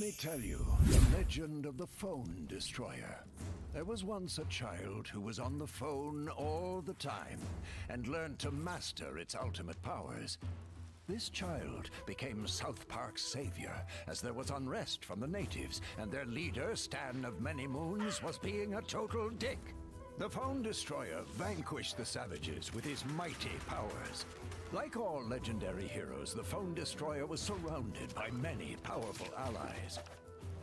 me tell you the legend of the Phone Destroyer. There was once a child who was on the phone all the time and learned to master its ultimate powers. This child became South Park's savior as there was unrest from the natives and their leader, Stan of Many Moons, was being a total dick. The Phone Destroyer vanquished the savages with his mighty powers. Like all legendary heroes, the Phone Destroyer was surrounded by many powerful allies.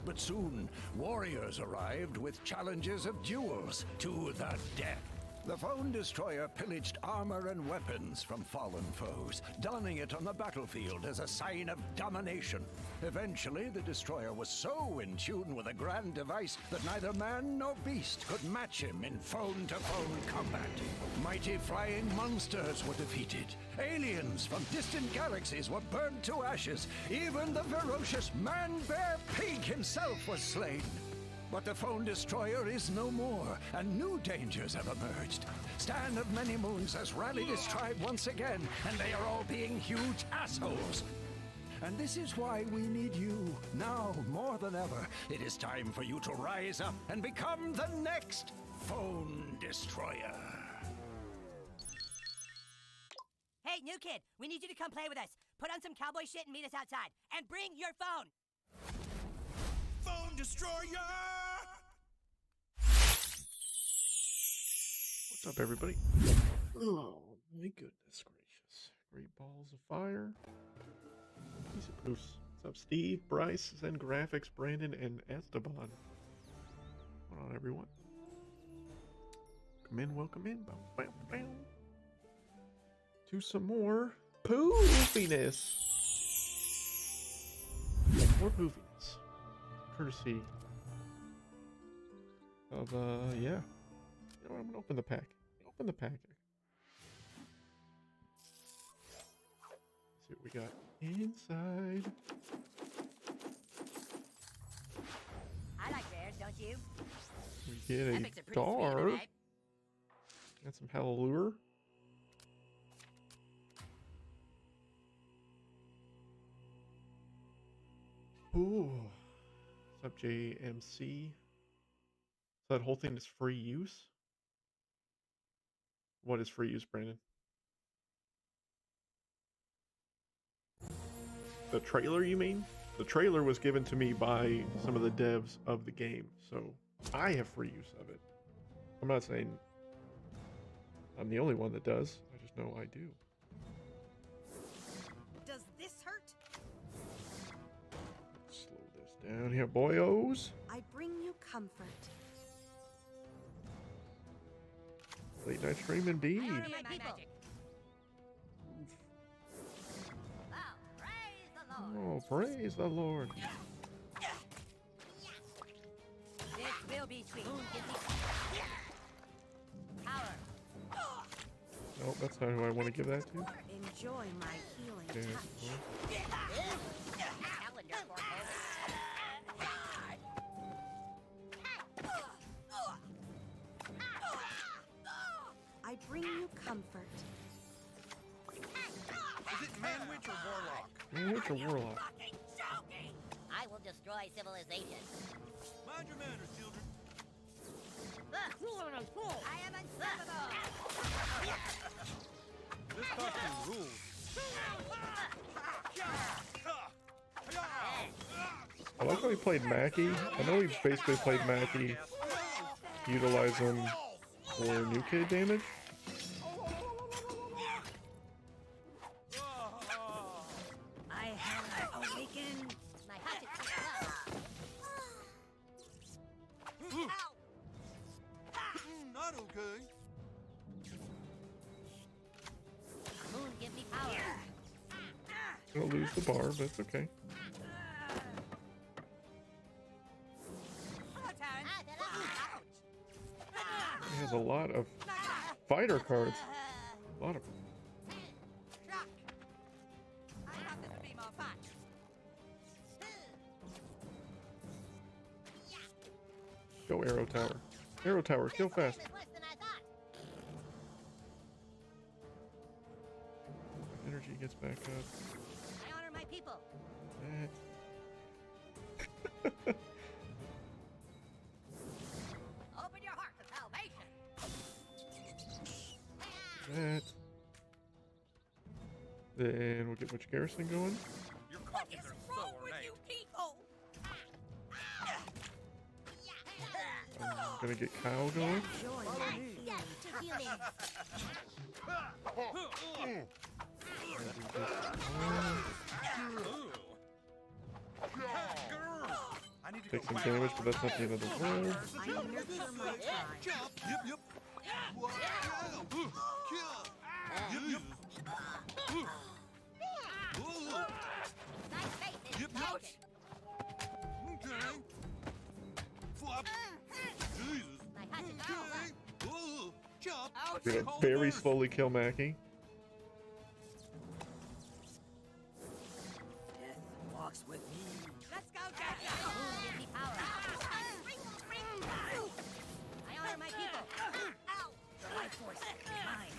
But soon, warriors arrived with challenges of duels to the death. The Phone Destroyer pillaged armor and weapons from fallen foes, donning it on the battlefield as a sign of domination. Eventually, the Destroyer was so in tune with a grand device that neither man nor beast could match him in phone-to-phone combat. Mighty flying monsters were defeated. Aliens from distant galaxies were burned to ashes. Even the ferocious man-bear-pig himself was slain. But the Phone Destroyer is no more, and new dangers have emerged. Stan of Many Moons has rallied his tribe once again, and they are all being huge assholes. And this is why we need you. Now, more than ever, it is time for you to rise up and become the next Phone Destroyer. Hey, new kid, we need you to come play with us. Put on some cowboy shit and meet us outside. And bring your phone! Phone Destroyer! What's up, everybody? Oh, my goodness gracious. Great balls of fire. Piece of poofs. What's up, Steve, Bryce, Zen Graphics, Brandon, and Esteban? What's on, everyone? Come in, welcome in. Bow, bow, bow. To some more poofiness. More poofiness. Courtesy of, yeah. You know what, I'm gonna open the pack. Open the pack. See what we got inside. I like bears, don't you? We get That a makes it pretty star. sweet, right? Got some Hallelujah. Ooh. What's up, JMC? So that whole thing is free use? What is free use, Brandon? The trailer, you mean? The trailer was given to me by some of the devs of the game, so I have free use of it. I'm not saying I'm the only one that does. I just know I do. Does this hurt? Slow this down here, boyos. I bring you comfort. Late night stream indeed. I honor my people. Oh, praise the Lord. Oh, praise the Lord. This will be sweet. Give me power. No, that's not who I want to give that to. Enjoy my healing Okay, touch. Calendar for I bring you comfort. Is it Man-Witch or Warlock? Man, what's a warlock? I will destroy civilization. Mind your manners, children. I am unstoppable. This costume rules. I like how he played Mackie. I know he basically played Mackie, utilize him for new kid damage. I have awakened my hatchet. Not okay. Moon, give me power. Gonna lose the bar, but it's okay. He has a lot of fighter cards. A lot of. Go Arrow Tower. Arrow Tower, kill fast. Energy gets back up. I honor my people. That. that. Then we'll get Witch Garrison going. Your What coffins is are so wrong with ornate. you people? I'm gonna get Kyle going. Enjoy my healing. To humans. I need to Take go some whack damage, off but that's not the end of the world. I nurture my tribe. Jump. Yep, yep. What? Kill. Yep, yep. Nice faces. Yep, yep. Okay. Flop. Jesus. My hut is Okay. Whoa. Jump. We're gonna Call very nurse. slowly kill Mackie. Death walks with me. Let's go, Jack. Moon gives me power. I honor my people. Ow. The life force is mine.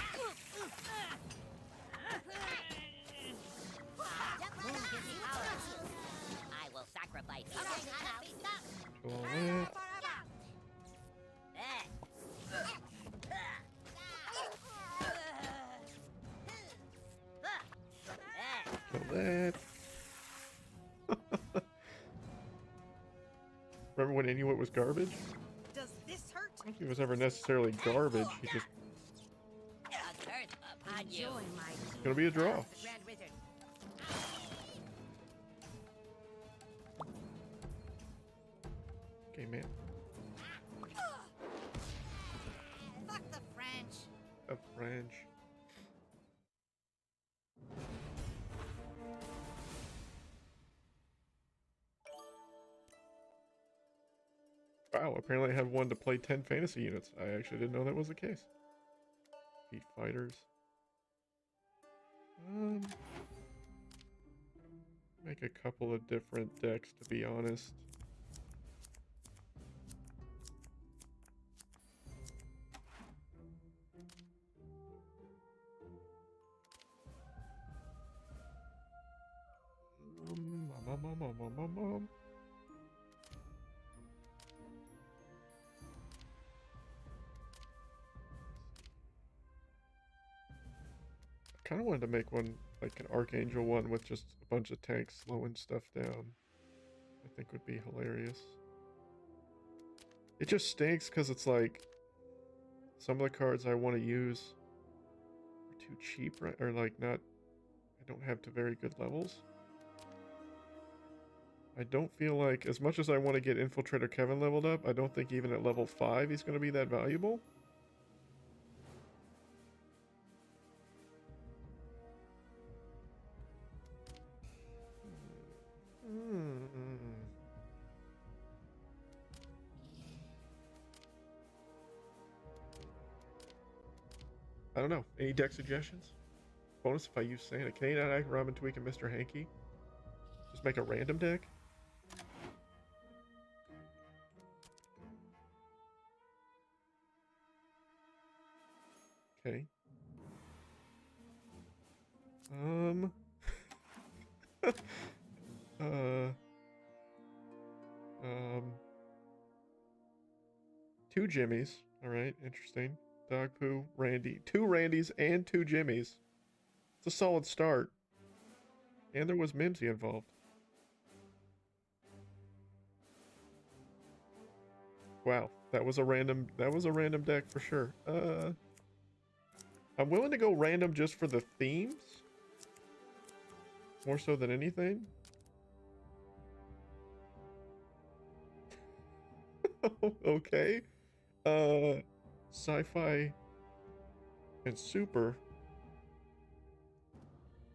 Moon gives me power. I will sacrifice you. Kill all that. Kill that. Remember when Inuit was garbage? Does this hurt? I don't think he was ever necessarily garbage. He just A curse upon you. Enjoy my it's healing. gonna be a draw. The Grand Wizard. Okay, man. Fuck the French. A French. Wow, apparently I have one to play 10 fantasy units. I actually didn't know that was the case. Beat fighters. Make a couple of different decks, to be honest. I kind of wanted to make one, like an Archangel one with just a bunch of tanks slowing stuff down. I think would be hilarious. It just stinks because it's like some of the cards I want to use are too cheap, right? Or like not, I don't have to very good levels. I don't feel like, as much as I want to get Infiltrator Kevin leveled up, I don't think even at level 5 he's going to be that valuable. I don't know. Any deck suggestions? Bonus if I use Santa. Canadian Ike, Robin Tweak, and Mr. Hanky. Just make a random deck? Okay. Two Jimmies. Alright, interesting. Dog Poo, Randy. 2 Randys and 2 Jimmies. It's a solid start. And there was Mimsy involved. Wow, that was a random deck for sure. I'm willing to go random just for the themes. More so than anything. Okay. Sci-fi and super,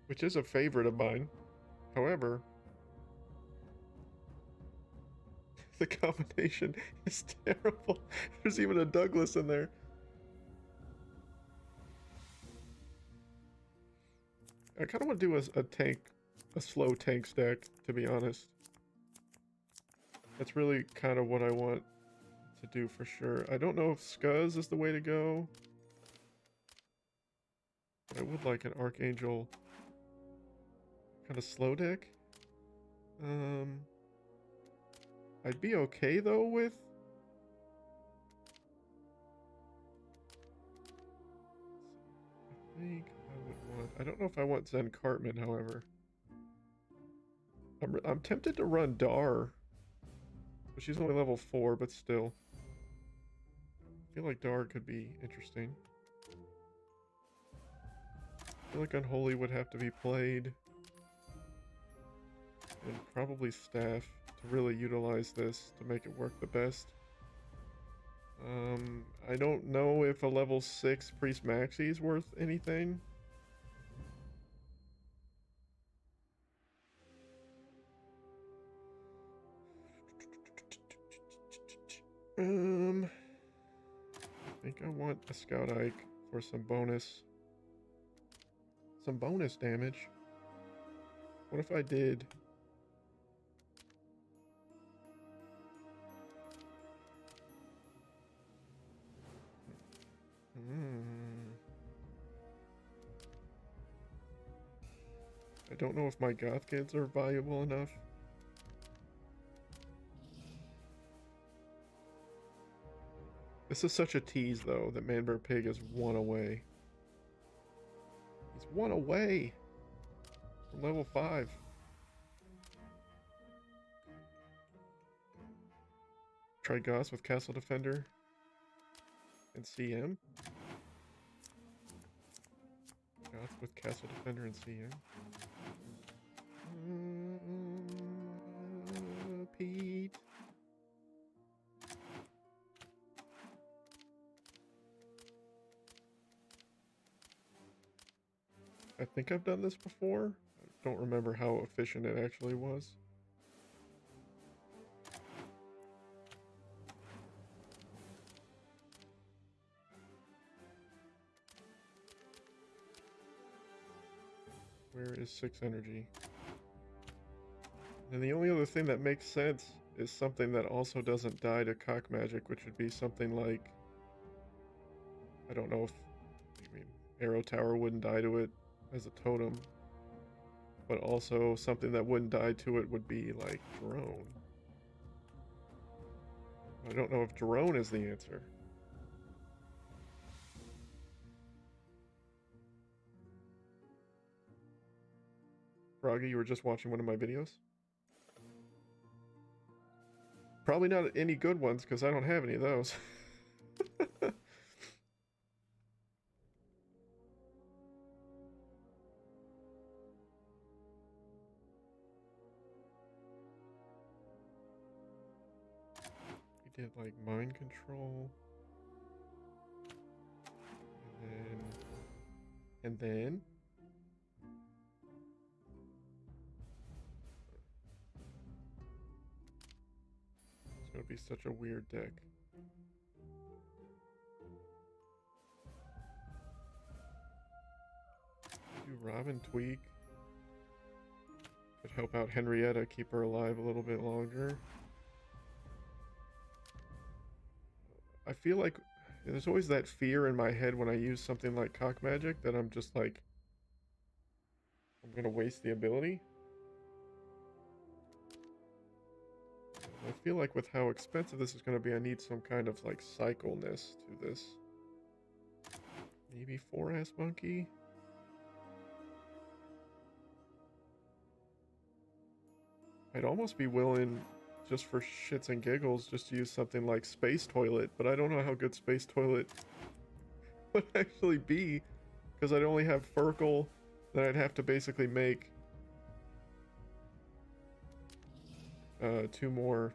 which is a favorite of mine. However, the combination is terrible. There's even a Douglas in there. I kind of want to do a slow tank stack, to be honest. That's really kind of what I want to do for sure. I don't know if Scuzz is the way to go. But I would like an Archangel kind of slow deck. I'd be okay though with I I don't know if I want Zen Cartman, however. I'm tempted to run Dar. But she's only level 4, but still. I feel like Dar could be interesting. I feel like Unholy would have to be played. And probably Staff to really utilize this to make it work the best. I don't know if a level 6 Priest Maxi is worth anything. I think I want a Scout Ike for some bonus damage. What if I did... I don't know if my goth kids are valuable enough. This is such a tease, though, that Manbear Pig is 1 away. He's 1 away from level 5. Try Goss with Castle Defender and CM. Goss with Castle Defender and CM. Pete. I think I've done this before. I don't remember how efficient it actually was. Where is 6 energy? And the only other thing that makes sense is something that also doesn't die to cock magic, which would be something like... I don't know if... I mean, Arrow Tower wouldn't die to it as a totem. But also something that wouldn't die to it would be like Drone. I don't know if Drone is the answer. Froggy, you were just watching one of my videos? Probably not any good ones, because I don't have any of those. We did, like, mind control. And then... It would be such a weird deck. Do Robin Tweak. Could help out Henrietta, keep her alive a little bit longer. I feel like there's always that fear in my head when I use something like Cock Magic that I'm just like, I'm gonna waste the ability. I feel like with how expensive this is going to be, I need some kind of, like, cycleness to this. Maybe 4-ass monkey? I'd almost be willing, just for shits and giggles, just to use something like Space Toilet, but I don't know how good Space Toilet would actually be, because I'd only have Furkle, then I'd have to basically make 2 more,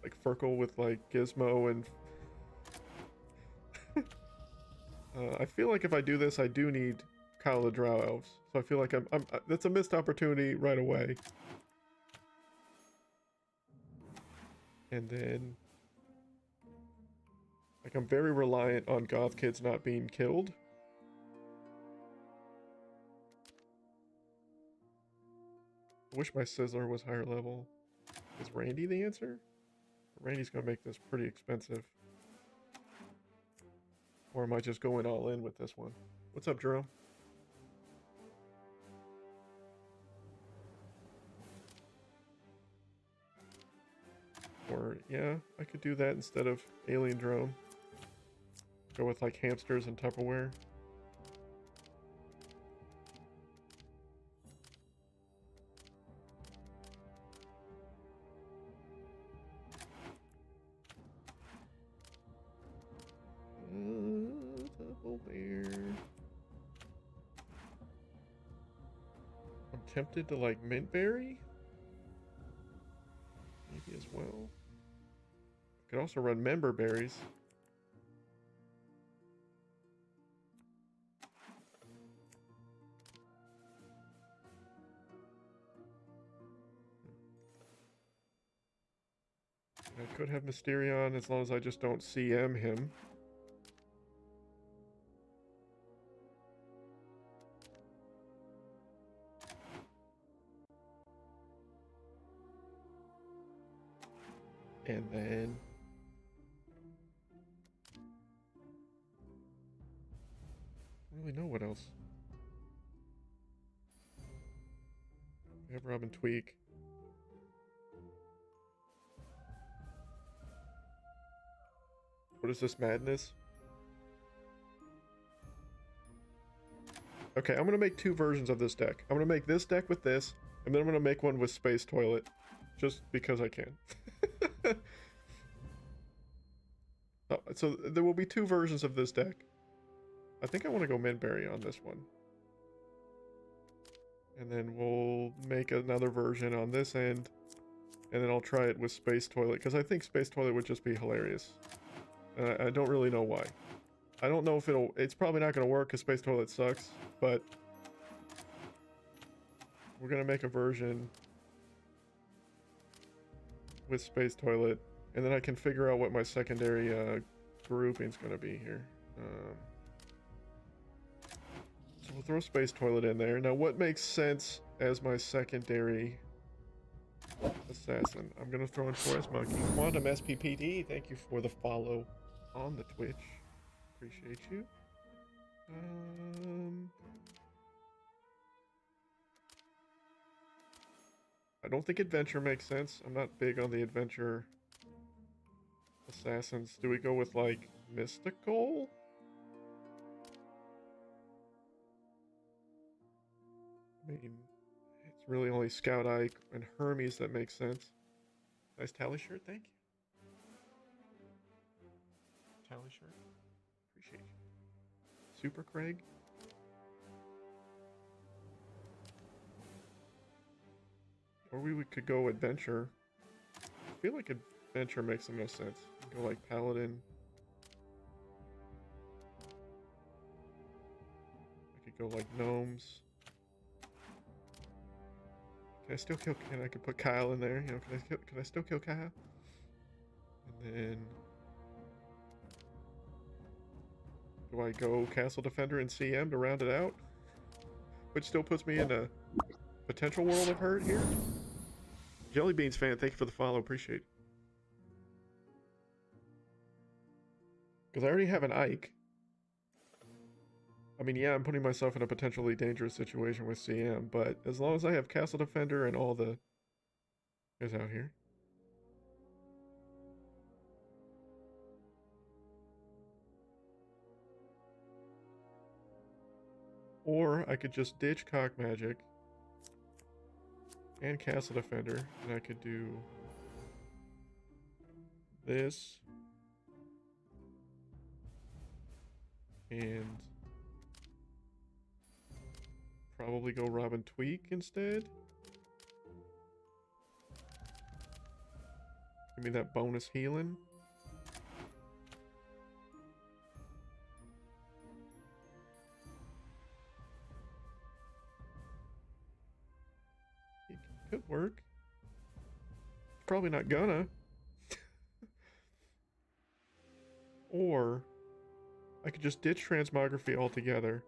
like Furkle with like Gizmo and I feel like if I do this, I do need Kyle the Drow Elves, so I feel like I'm that's a missed opportunity right away. And then, like, I'm very reliant on Goth Kids not being killed. I wish my Sizzler was higher level. Is Randy the answer? Randy's gonna make this pretty expensive. Or am I just going all in with this one? What's up, Jerome? Or, yeah, I could do that instead of Alien Drone. Go with like hamsters and Tupperware. Tupperware. I'm tempted to like mint berry. Maybe as well. Could also run member berries. I could have Mysterion as long as I just don't CM him. And then I don't really know what else. We have Robin Tweak. What is this madness? Okay, I'm gonna make two versions of this deck. I'm gonna make this deck with this, and then I'm gonna make one with Space Toilet. Just because I can. Oh, so there will be two versions of this deck. I think I want to go Midberry on this one. And then we'll make another version on this end. And then I'll try it with Space Toilet, because I think Space Toilet would just be hilarious. I don't really know why. I don't know if it's probably not going to work because Space Toilet sucks, but we're going to make a version with Space Toilet, and then I can figure out what my secondary grouping is going to be here. So we'll throw Space Toilet in there. Now, what makes sense as my secondary assassin? I'm going to throw in Forest Monkey. Quantum SPPD, thank you for the follow on the Twitch. Appreciate you. I don't think Adventure makes sense. I'm not big on the Adventure assassins. Do we go with, like, Mystical? I mean, it's really only Scout Ike and Hermes that makes sense. Nice tally shirt, thank you. Tally shirt. Appreciate you. Super Craig. Or we could go Adventure. I feel like Adventure makes the most sense. Go like Paladin. I could go like Gnomes. Can I still kill? And I could put Kyle in there. You know, can I still kill Kyle? And then do I go Castle Defender and CM to round it out? Which still puts me in a potential world of hurt here. Jelly Beans fan, thank you for the follow. Appreciate it. Because I already have an Ike. I mean, yeah, I'm putting myself in a potentially dangerous situation with CM, but as long as I have Castle Defender and all the guys out here. Or I could just ditch Cock Magic and Castle Defender, and I could do this and probably go Robin Tweak instead. Give me that bonus healing. It could work. Probably not gonna. Or I could just ditch Transmography altogether.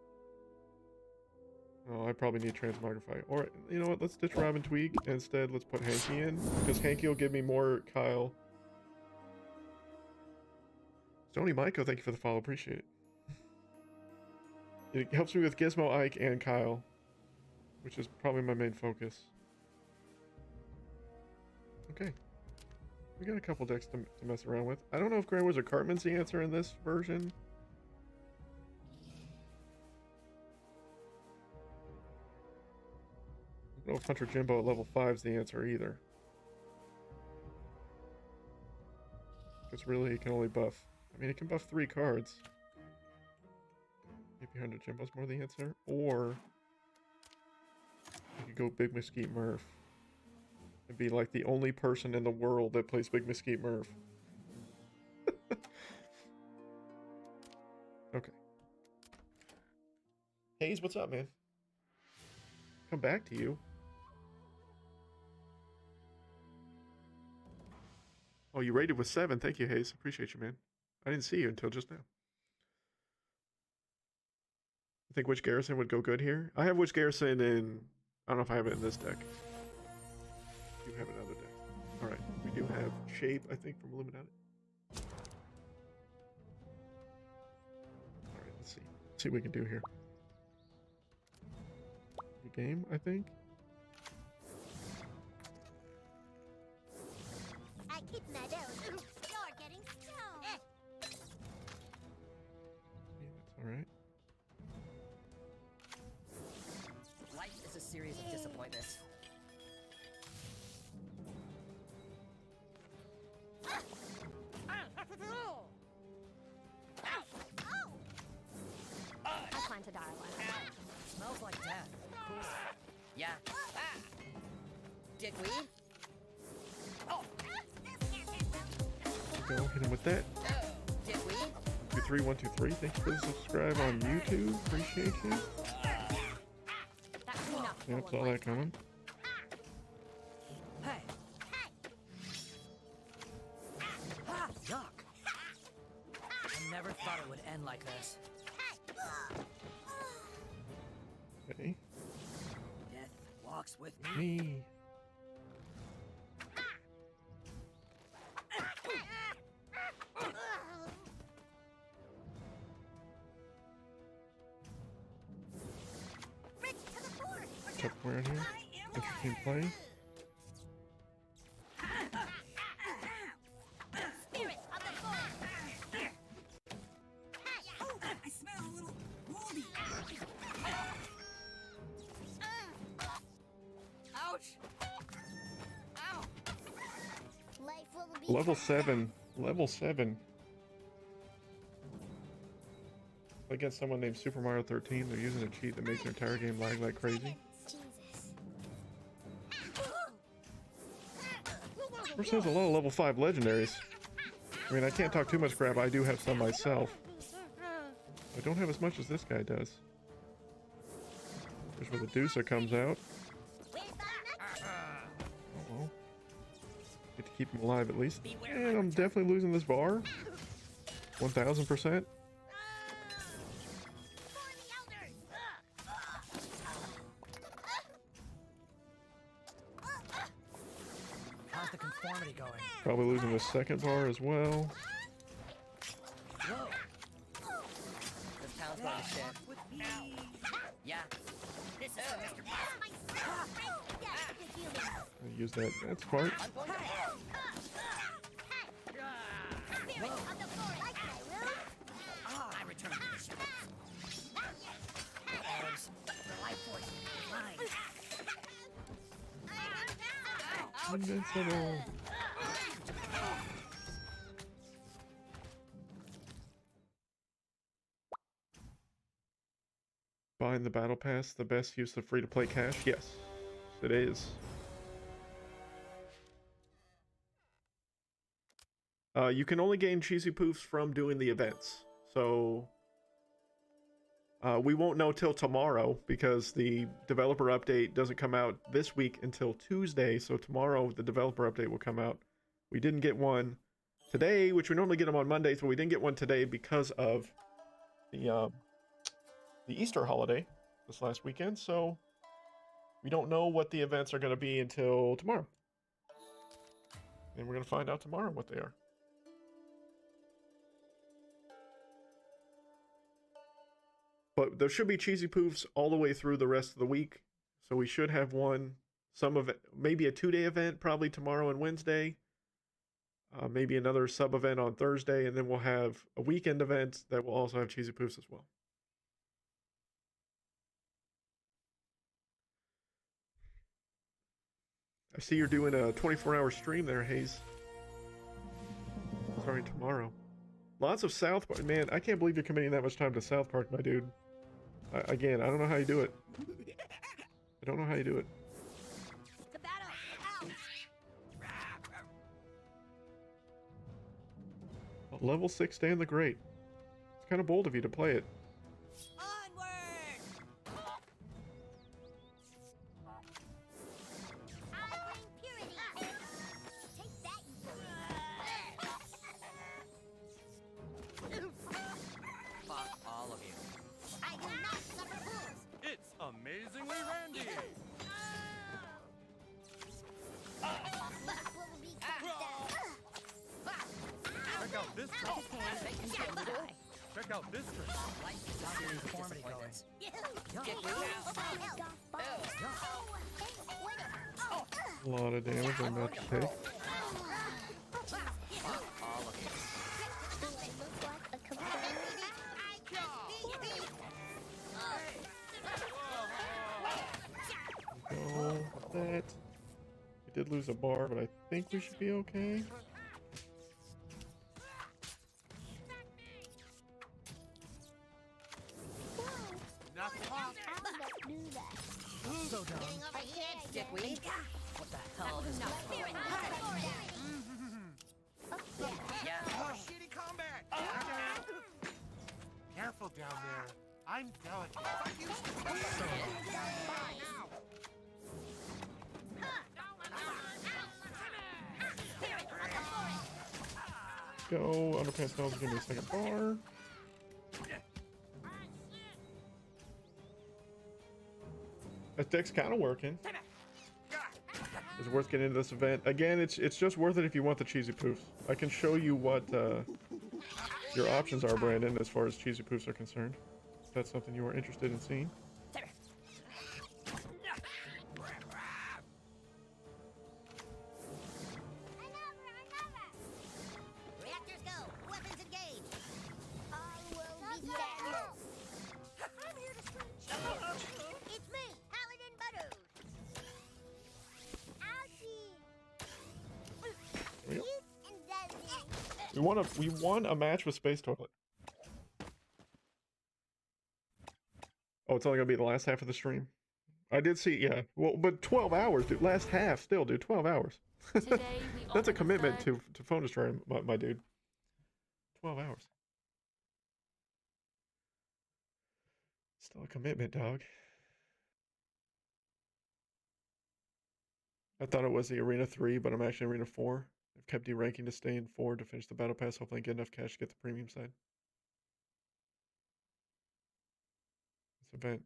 Oh, I probably need Transmogrify. Or, you know what, let's ditch Robin Tweak. Instead, let's put Hanky in. Because Hanky will give me more Kyle. Sony Maiko, thank you for the follow. Appreciate it. It helps me with Gizmo, Ike, and Kyle. Which is probably my main focus. Okay. We got a couple decks to mess around with. I don't know if Grey Wizard Cartman's the answer in this version. Hunter Jimbo at level 5 is the answer either. Because really, it can only buff. I mean, it can buff 3 cards. Maybe Hunter Jimbo's more the answer. Or you could go Big Mesquite Murph. And be like the only person in the world that plays Big Mesquite Murph. Okay. Hayes, what's up, man? Come back to you. Oh, you rated with 7. Thank you, Hayes. Appreciate you, man. I didn't see you until just now. I think Witch Garrison would go good here. I have Witch Garrison in... I don't know if I have it in this deck. I do have another deck. Alright, we do have Shape, I think, from Illuminati. Alright, let's see. Let's see what we can do here. The game, I think. I keep medals. You're getting stoned. Yeah, that's alright. Life is a series of disappointments. I planted Darla. Smells like death. Cool. Yeah. Dickweed? Oh, Go hit him with that. dickweed? 23123. Thank you for the subscribe on YouTube. Appreciate you. That's enough. Yep, saw that coming. Hey. Ah, yuck. I never thought it would end like this. Okay. Death walks with me. Me. Bridge to the fort. Tupperware in here. Interesting play. Spirit of the fort. I smell a little moldy. Ouch. Ow. Life will be Level 7. Level 7. Against someone named Super Mario 13, they're using a cheat that makes their entire game lag like crazy. Jesus. First has a lot of level 5 legendaries. I mean, I can't talk too much crap. I do have some myself. I don't have as much as this guy does. Here's where the Deucer comes out. Where's the Oh well. Get to keep him alive at least. And I'm definitely losing this bar. 1000%. For the elders. How's the conformity going? Probably losing the second bar as well. Whoa. This town's going to shit. Yeah. This is for Mr. I use that. That's part. I'm going to... Spirit of the fort. Like I will. I return to the ship. Elves, the life force is mine. Invincible. Buying the battle pass the best use of free-to-play cash? Yes, it is. You can only gain cheesy poofs from doing the events, so we won't know till tomorrow because the developer update doesn't come out this week until Tuesday. So tomorrow the developer update will come out. We didn't get one today, which we normally get them on Mondays, but we didn't get one today because of the Easter holiday this last weekend. So we don't know what the events are going to be until tomorrow, and we're going to find out tomorrow what they are. But there should be cheesy poofs all the way through the rest of the week. So we should have one, some of it, maybe a 2-day event, probably tomorrow and Wednesday. Maybe another sub event on Thursday. And then we'll have a weekend event that will also have cheesy poofs as well. I see you're doing a 24-hour stream there, Hayes. Starting tomorrow. Lots of South Park. Man, I can't believe you're committing that much time to South Park, my dude. Again, I don't know how you do it. I don't know how you do it. The battle. Ow. Level 6 Stan the Great. It's kind of bold of you to play it. Onward. I bring purity. Take that, Fuck all of you. I do not suffer fools. It's amazingly Randy. But will be cast down. Check out this trick. Check out this trick. A lot of damage on that to take. All of you. Go with that. We did lose a bar, but I think we should be okay. So dumb. Dickweed. What the hell is not Yeah. Oh, shitty combat! Careful down there. I'm delicate. Fuck you! Go. Underpants Smells give me a second bar. That deck's kind of working. It's worth getting into this event. Again, it's just worth it if you want the cheesy poofs. I can show you what your options are, Brandon, as far as cheesy poofs are concerned. If that's something you are interested in seeing. Reactors go. Weapons engaged. I will be there. I'm here to screech. It's me, Paladin Butters. Ouchie. There we go. And that's it. We won a match with Space Toilet. Oh, it's only gonna be the last half of the stream. I did see, yeah. Well, but 12 hours, dude. Last half, still, dude. 12 hours. That's a commitment to Phone Destroyer, my dude. 12 hours. Still a commitment, dog. I thought it was the Arena 3, but I'm actually Arena 4. I've kept deranking to stay in 4 to finish the Battle Pass. Hopefully I get enough cash to get the premium side. This event,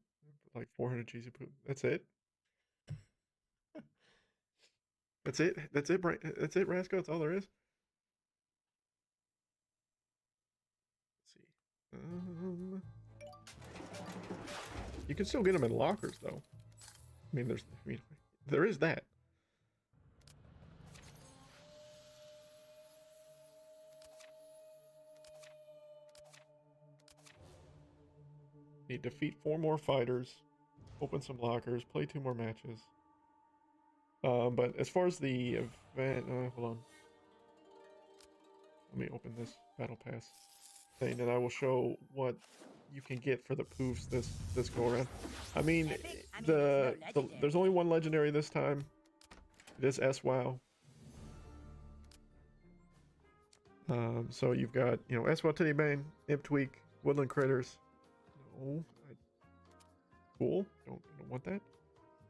like 400 cheesy poop. That's it? That's it? That's it, that's it, Rasco? That's all there is? Let's see. You can still get them in lockers, though. I mean, there is that. Need to defeat 4 more fighters, open some lockers, play 2 more matches. But as far as the event, hold on. Let me open this Battle Pass thing, and I will show what you can get for the poofs this go around. I mean, there's only one legendary this time. It is SWow. So you've got, you know, SWow Titty Bane, Imp Tweak, Woodland Critters. No, cool. Don't want that.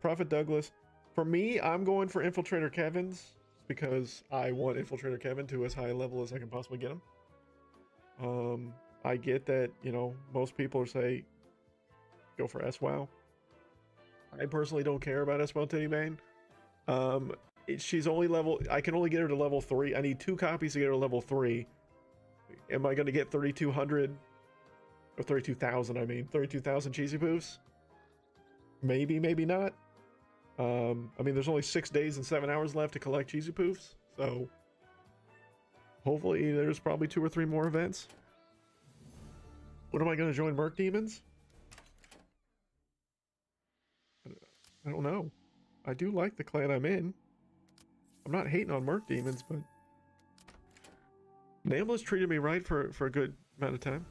Prophet Douglas. For me, I'm going for Infiltrator Kevin's because I want Infiltrator Kevin to as high a level as I can possibly get him. I get that, you know, most people say go for SWow. I personally don't care about SWow Titty Bane. She's only level. I can only get her to level 3. I need 2 copies to get her to level 3. Am I going to get 3,200 or 32,000? I mean, 32,000 cheesy poofs. Maybe, maybe not. I mean, there's only 6 days and 7 hours left to collect cheesy poofs, so hopefully there's probably 2 or 3 more events. What am I going to join? Merc Demons? I don't know. I do like the clan I'm in. I'm not hating on Merc Demons, but Nambla's treated me right for a good amount of time.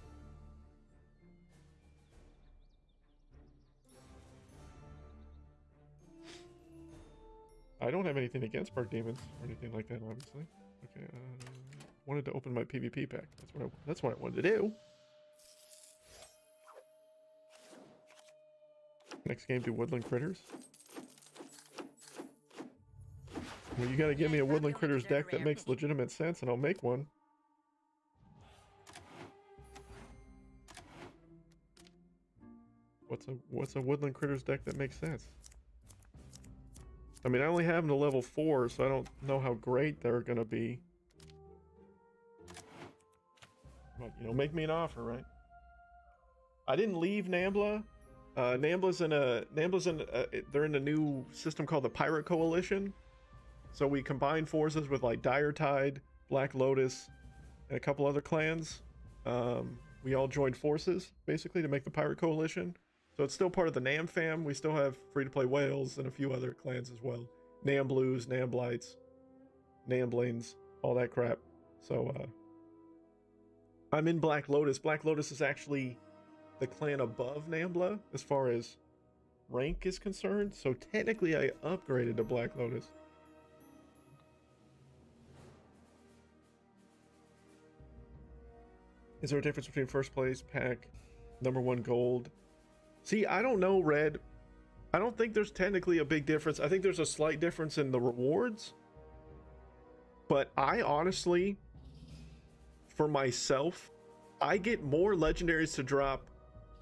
I don't have anything against Merc Demons or anything like that, obviously. Okay, wanted to open my PvP pack. That's what I wanted to do. Next game, do Woodland Critters. Well, you gotta give me a Woodland Critters deck that makes legitimate sense, and I'll make one. What's a Woodland Critters deck that makes sense? I mean, I only have them to level 4, so I don't know how great they're gonna be. But, you know, make me an offer, right? I didn't leave Nambla. They're in a new system called the Pirate Coalition. So we combined forces with like Dire Tide, Black Lotus, and a couple other clans. We all joined forces basically to make the Pirate Coalition. So it's still part of the Nam fam. We still have free-to-play whales and a few other clans as well. Nam Blues, Nam Blights, Nam Blaines, all that crap. So I'm in Black Lotus. Black Lotus is actually the clan above Nambla as far as rank is concerned. So technically I upgraded to Black Lotus. Is there a difference between first place pack, #1 gold? See, I don't know, Red. I don't think there's technically a big difference. I think there's a slight difference in the rewards. But I honestly, for myself, I get more legendaries to drop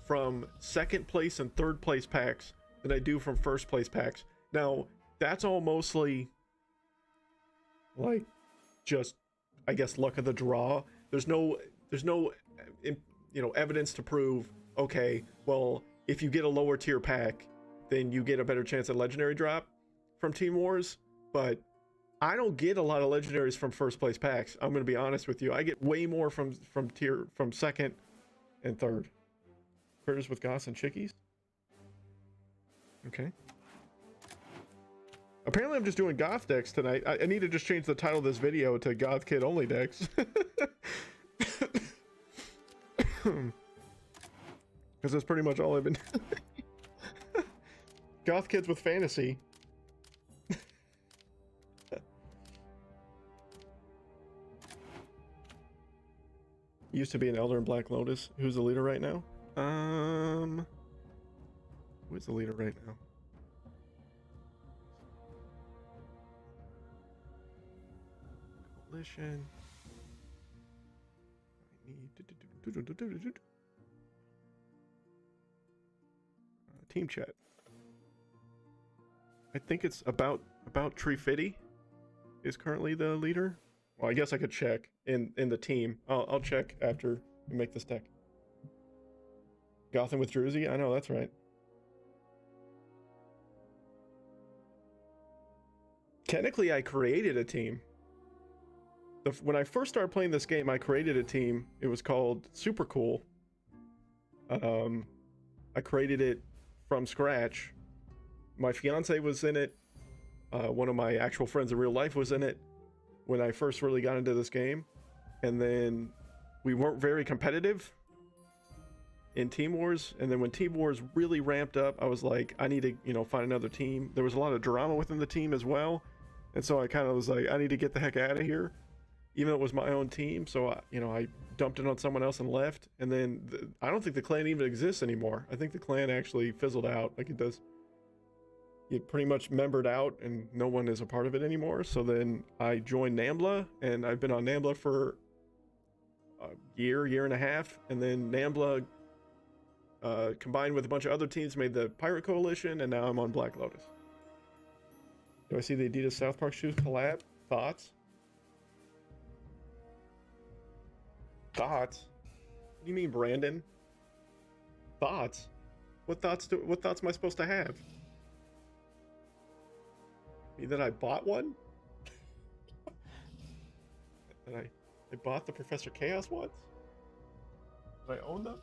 from second place and third place packs than I do from first place packs. Now, that's all mostly like just, I guess, luck of the draw. There's no evidence to prove, okay, well, if you get a lower tier pack, then you get a better chance at legendary drop from Team Wars. But I don't get a lot of legendaries from first place packs. I'm going to be honest with you. I get way more from second and third. Critters with Goths and Chickies. Okay. Apparently I'm just doing Goth decks tonight. I need to just change the title of this video to Goth Kid Only decks. Because that's pretty much all I've been doing. Goth Kids with Fantasy. Used to be an Elder in Black Lotus. Who's the leader right now? Who's the leader right now? Coalition. I need team chat. I think it's about Tree Fitty is currently the leader. Well, I guess I could check in the team. I'll check after we make this deck. Gotham with Druzy? I know, that's right. Technically, I created a team. When I first started playing this game, I created a team. It was called Super Cool. I created it from scratch. My fiance was in it. One of my actual friends in real life was in it when I first really got into this game. And then we weren't very competitive in Team Wars. And then when Team Wars really ramped up, I was like, I need to, find another team. There was a lot of drama within the team as well. And so I kind of was like, I need to get the heck out of here. Even though it was my own team. So, I dumped it on someone else and left. And then I don't think the clan even exists anymore. I think the clan actually fizzled out like it does. It pretty much membered out and no one is a part of it anymore. So then I joined Nambla and I've been on Nambla for a year and a half. And then Nambla combined with a bunch of other teams made the Pirate Coalition, and now I'm on Black Lotus. Do I see the Adidas South Park shoes collab? Thoughts? Thoughts? What do you mean, Brandon? Thoughts? What thoughts am I supposed to have? Mean that I bought one? That I bought the Professor Chaos ones? Did I own them?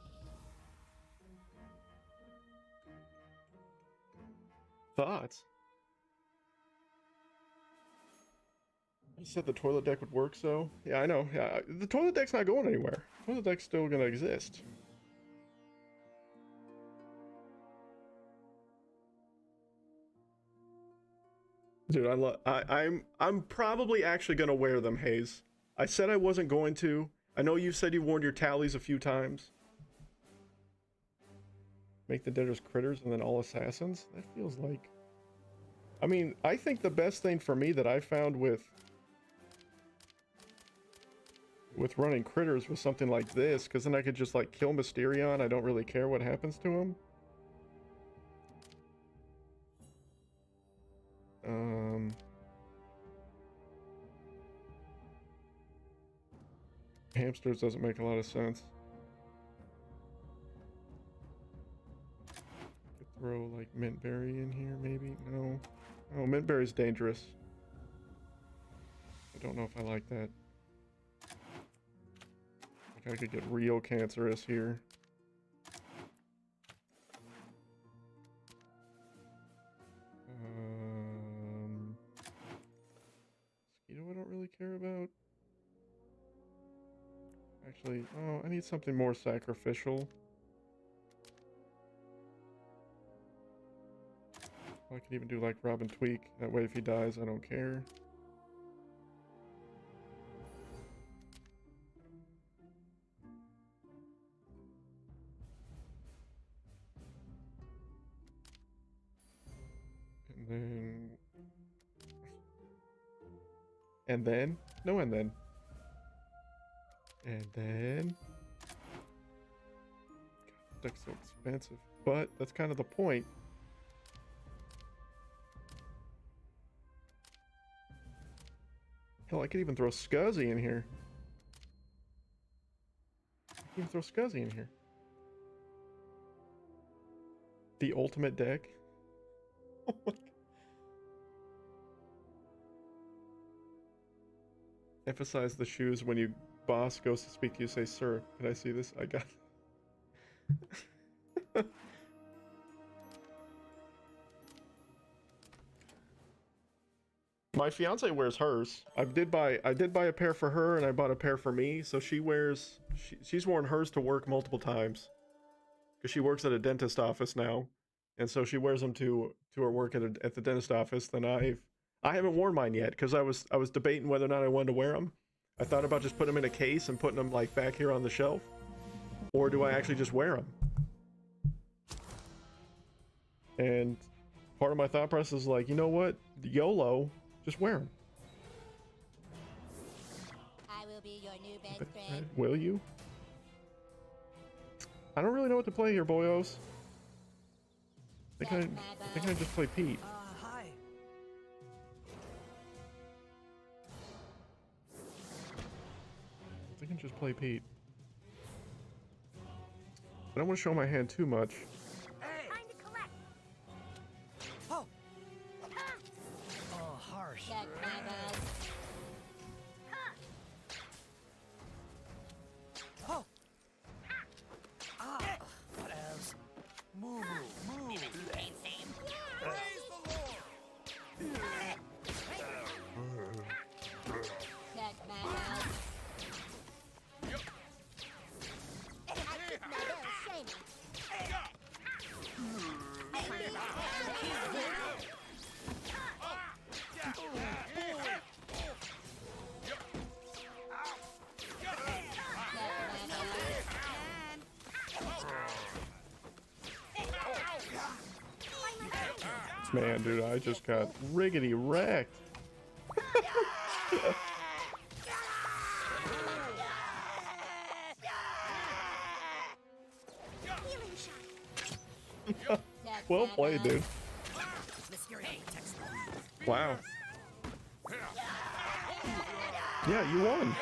Thoughts? You said the toilet deck would work, so yeah, I know. Yeah, the toilet deck's not going anywhere. Toilet deck's still gonna exist. Dude, I'm probably actually gonna wear them, Hayes. I said I wasn't going to. I know you said you worn your tallies a few times. Make the debtors critters and then all assassins? That feels like... I mean, I think the best thing for me that I found with running critters was something like this, because then I could just like kill Mysterion. I don't really care what happens to him. Hamsters doesn't make a lot of sense. Could throw like Mintberry in here, maybe? No. Oh, Mintberry's dangerous. I don't know if I like that. Like I could get real cancerous here. Mosquito I don't really care about. Actually, oh, I need something more sacrificial. I could even do like Robin Tweak. That way if he dies, I don't care. And then... No, and then... And then... God, this deck's so expensive. But that's kind of the point. Hell, I could even throw Scuzzy in here. I could even throw Scuzzy in here. The ultimate deck? Oh my God. Emphasize the shoes when you boss goes to speak to you. Say, sir, can I see this? I got it. My fiance wears hers. I did buy a pair for her, and I bought a pair for me. So she wears she's worn hers to work multiple times because she works at a dentist office now, and so she wears them to her work at the dentist office. Then I haven't worn mine yet because I was debating whether or not I wanted to wear them. I thought about just putting them in a case and putting them like back here on the shelf, or do I actually just wear them? And part of my thought process is like, you know what, YOLO. Just wear them. I will be your new best friend. Will you? I don't really know what to play here, boyos. I think I just play Pete. Hi. I think I just play Pete. I don't want to show my hand too much. Hey. Time to collect. Oh. Oh, harsh. Check my bag. Oh. Ah. What else? Move. Praise the Lord! Check my bag. Man, dude, I just got riggedy wrecked. Well played, dude. Wow. Yeah, you won.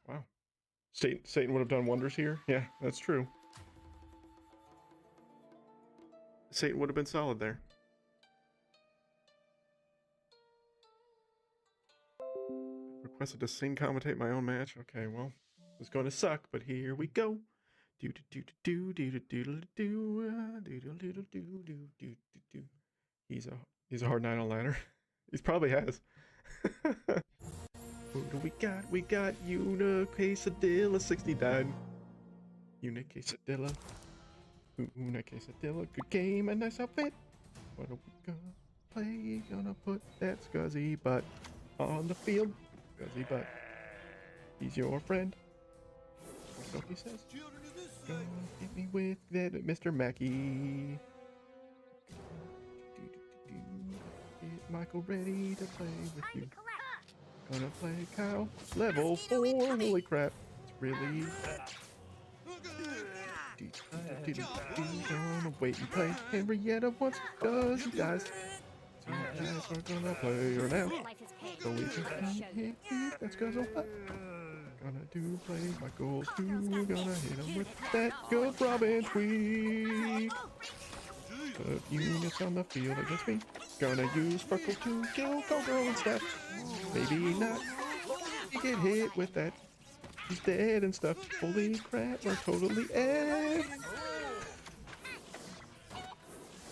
Wow. Satan would have done wonders here. Yeah, that's true. Satan would have been solid there. Requested to sing commentate my own match. Okay, well, it's going to suck, but here we go. Do do do do do do do do do do do do do do do. He's a hard 9-on-liner. He probably has. Who do we got? We got Una Quesadilla 69. Una Quesadilla. Una Quesadilla. Good game, a nice outfit. What are we gonna play? Gonna put that scuzzy butt on the field. Scuzzy butt. He's your friend. That's what he says. Children of this Gonna segment. hit me with that, Mr. Mackey. Get Michael ready to play with you. Gonna play Kyle. Level 4. Holy crap. It's really... Gonna wait and play. Henrietta once does he dies. So you guys are gonna play her now. So we can hit that's cause of what? Gonna do play Michael's too. Gonna hit him with that good Robin tweak. Put units on the field against me. Gonna use Sparkle to kill Cowgirl and stuff. Maybe not. Get hit with that. He's dead and stuff. Holy crap, we're totally F.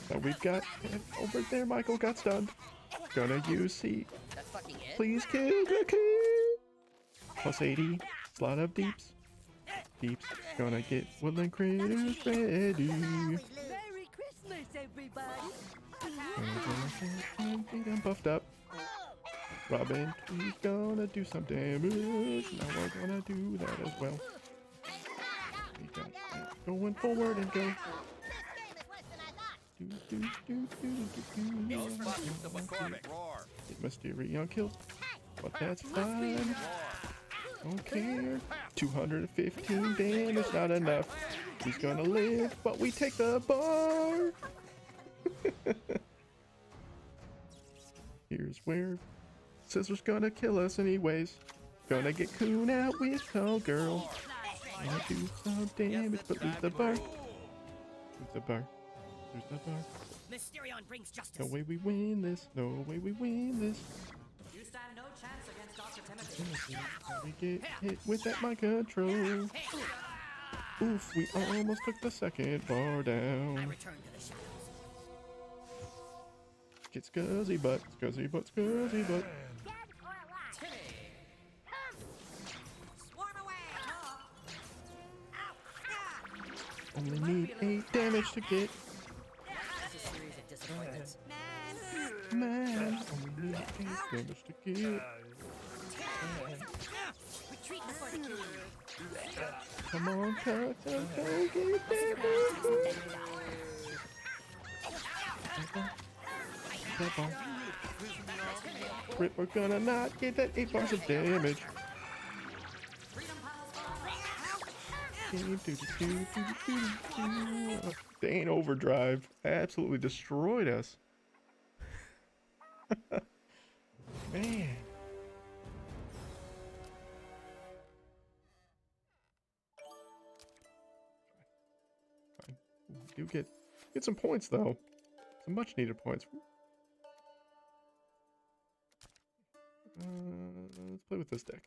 So we've got over there. Michael got stunned. Gonna use C. Please kill the kid. Plus 80. It's a lot of deeps. Deeps. Gonna get woodland critters ready. Merry Christmas, everybody! Get him buffed up. Robin, he's gonna do some damage. Now we're gonna do that as well. We got it going forward and go. Those buttons to McCormick. Roar. Get Mysterion killed, but that's fine. Don't care. 215 damage, not enough. He's gonna live, but we take the bar. Here's where Scissor's gonna kill us anyways. Gonna get Coon out with Cowgirl. Gonna do some damage, but lose the bar. Lose the bar. Lose the bar. Mysterion brings justice. No way we win this. No way we win this. You stand no chance against Dr. Timothy. We get hit with that mind control. Oof, we almost took the second bar down. Return to the shadows. Get scuzzy butt, scuzzy butt, scuzzy butt. Swarm away! Only need 8 damage to get. This is a series of disappointments. Man, only need 8 damage to get. Retreat before the king. Come on, cut, get damage. That bar. Rip, we're gonna not get that 8 bars of damage. Dane Overdrive absolutely destroyed us. Man. Fine. We do get some points though. Some much needed points. Let's play with this deck.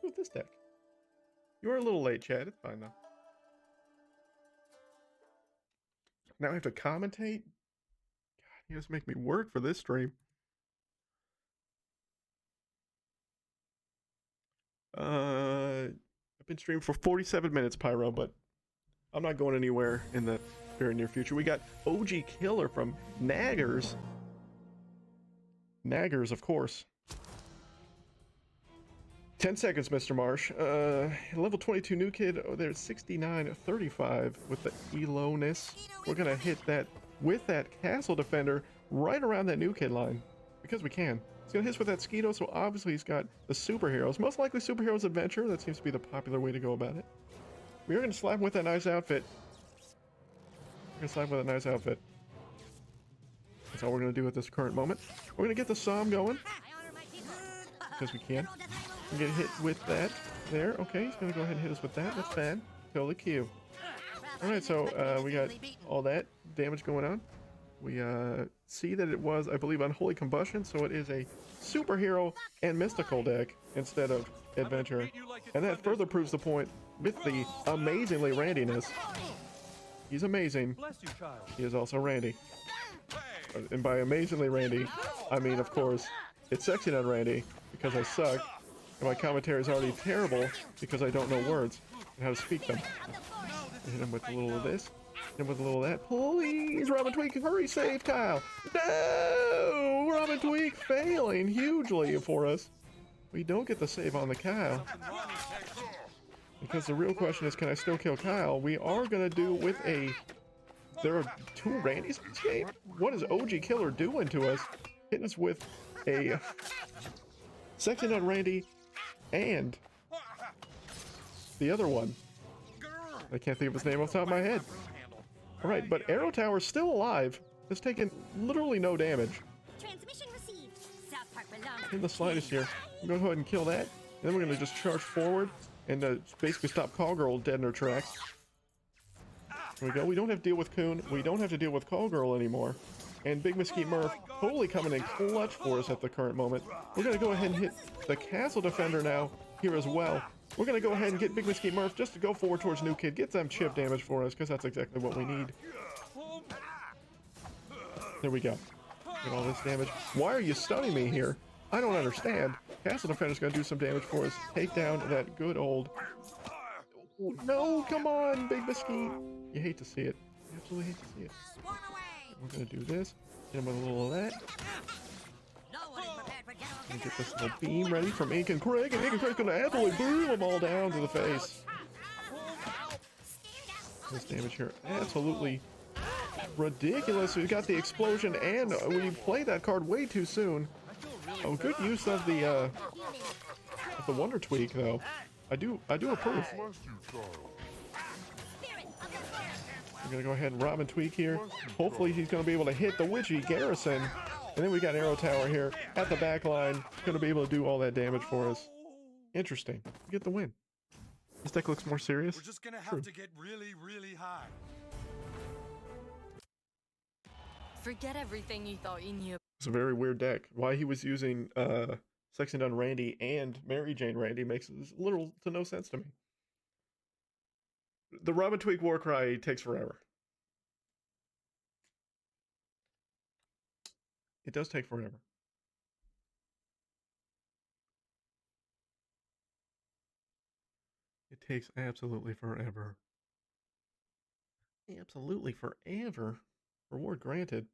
With this deck. You are a little late, Chad. It's fine though. Now I have to commentate? God, you just make me work for this stream. I've been streaming for 47 minutes, Pyro, but I'm not going anywhere in the very near future. We got OG Killer from Naggers. Naggers, of course. 10 seconds, Mr. Marsh. Level 22 new kid. Oh, there's 69-35 with the Elo-ness. We're gonna hit that with that Castle Defender right around that new kid line because we can. He's gonna hit us with that Skeeto, so obviously he's got the superheroes. Most likely superheroes adventure. That seems to be the popular way to go about it. We are gonna slap him with that nice outfit. We're gonna slap him with a nice outfit. That's all we're gonna do at this current moment. We're gonna get the Psalm going because we can. We get hit with that there. Okay, he's gonna go ahead and hit us with that. That's fine. Totally cute. All right, so we got all that damage going on. We see that it was, I believe, Unholy Combustion, so it is a superhero and mystical deck instead of adventure. And that further proves the point with the amazingly Randiness. He's amazing. Bless you, child. He is also Randy. And by amazingly Randy, I mean, of course, it's sexy on Randy because I suck, and my commentary is already terrible because I don't know words and how to speak them. Hit him with a little of this. Hit him with a little of that. Please, Robin Tweak, hurry, save Kyle. No! Robin Tweak failing hugely for us. We don't get the save on the Kyle. Because the real question is, can I still kill Kyle? We are going to do with a... There are 2 Randys in this game? What is OG Killer doing to us? Hitting us with a... Sexy Nut Randy and the other one. I can't think of his name off the top of my head. Alright, but Arrow Tower's still alive. It's taken literally no damage. Transmission received. South Park belongs. In the slightest here. I'm going to go ahead and kill that. And then we're going to just charge forward and basically stop Callgirl dead in her tracks. There we go. We don't have to deal with Coon. We don't have to deal with Callgirl anymore. And Big Mesquite Murph totally coming in clutch for us at the current moment. We're going to go ahead and hit the Castle Defender now here as well. We're going to go ahead and get Big Mesquite Murph just to go forward towards New Kid. Get them chip damage for us because that's exactly what we need. There we go. Get all this damage. Why are you stunning me here? I don't understand. Castle Defender's going to do some damage for us. Take down that good old... Oh, no, come on, Big Mesquite. You hate to see it. You absolutely hate to see it. We're going to do this. Hit him with a little of that. And get this little beam ready from Ink and Craig. And Ink and Craig's going to absolutely boom them all down to the face. This damage here, absolutely ridiculous. We've got the explosion, and we played that card way too soon. Oh, good use of the Wonder Tweak, though. I do approve. We're gonna go ahead and Robin Tweak here. Hopefully he's gonna be able to hit the Witchy Garrison. And then we got Arrow Tower here at the back line. Gonna be able to do all that damage for us. Interesting. We get the win. This deck looks more serious. We're just gonna have to get really, really high. Forget everything you thought you knew. It's a very weird deck. Why he was using Sexy Done Randy and Mary Jane Randy makes little to no sense to me. The Robin Tweak Warcry takes forever. It does take forever. It takes absolutely forever. Absolutely forever. Reward granted.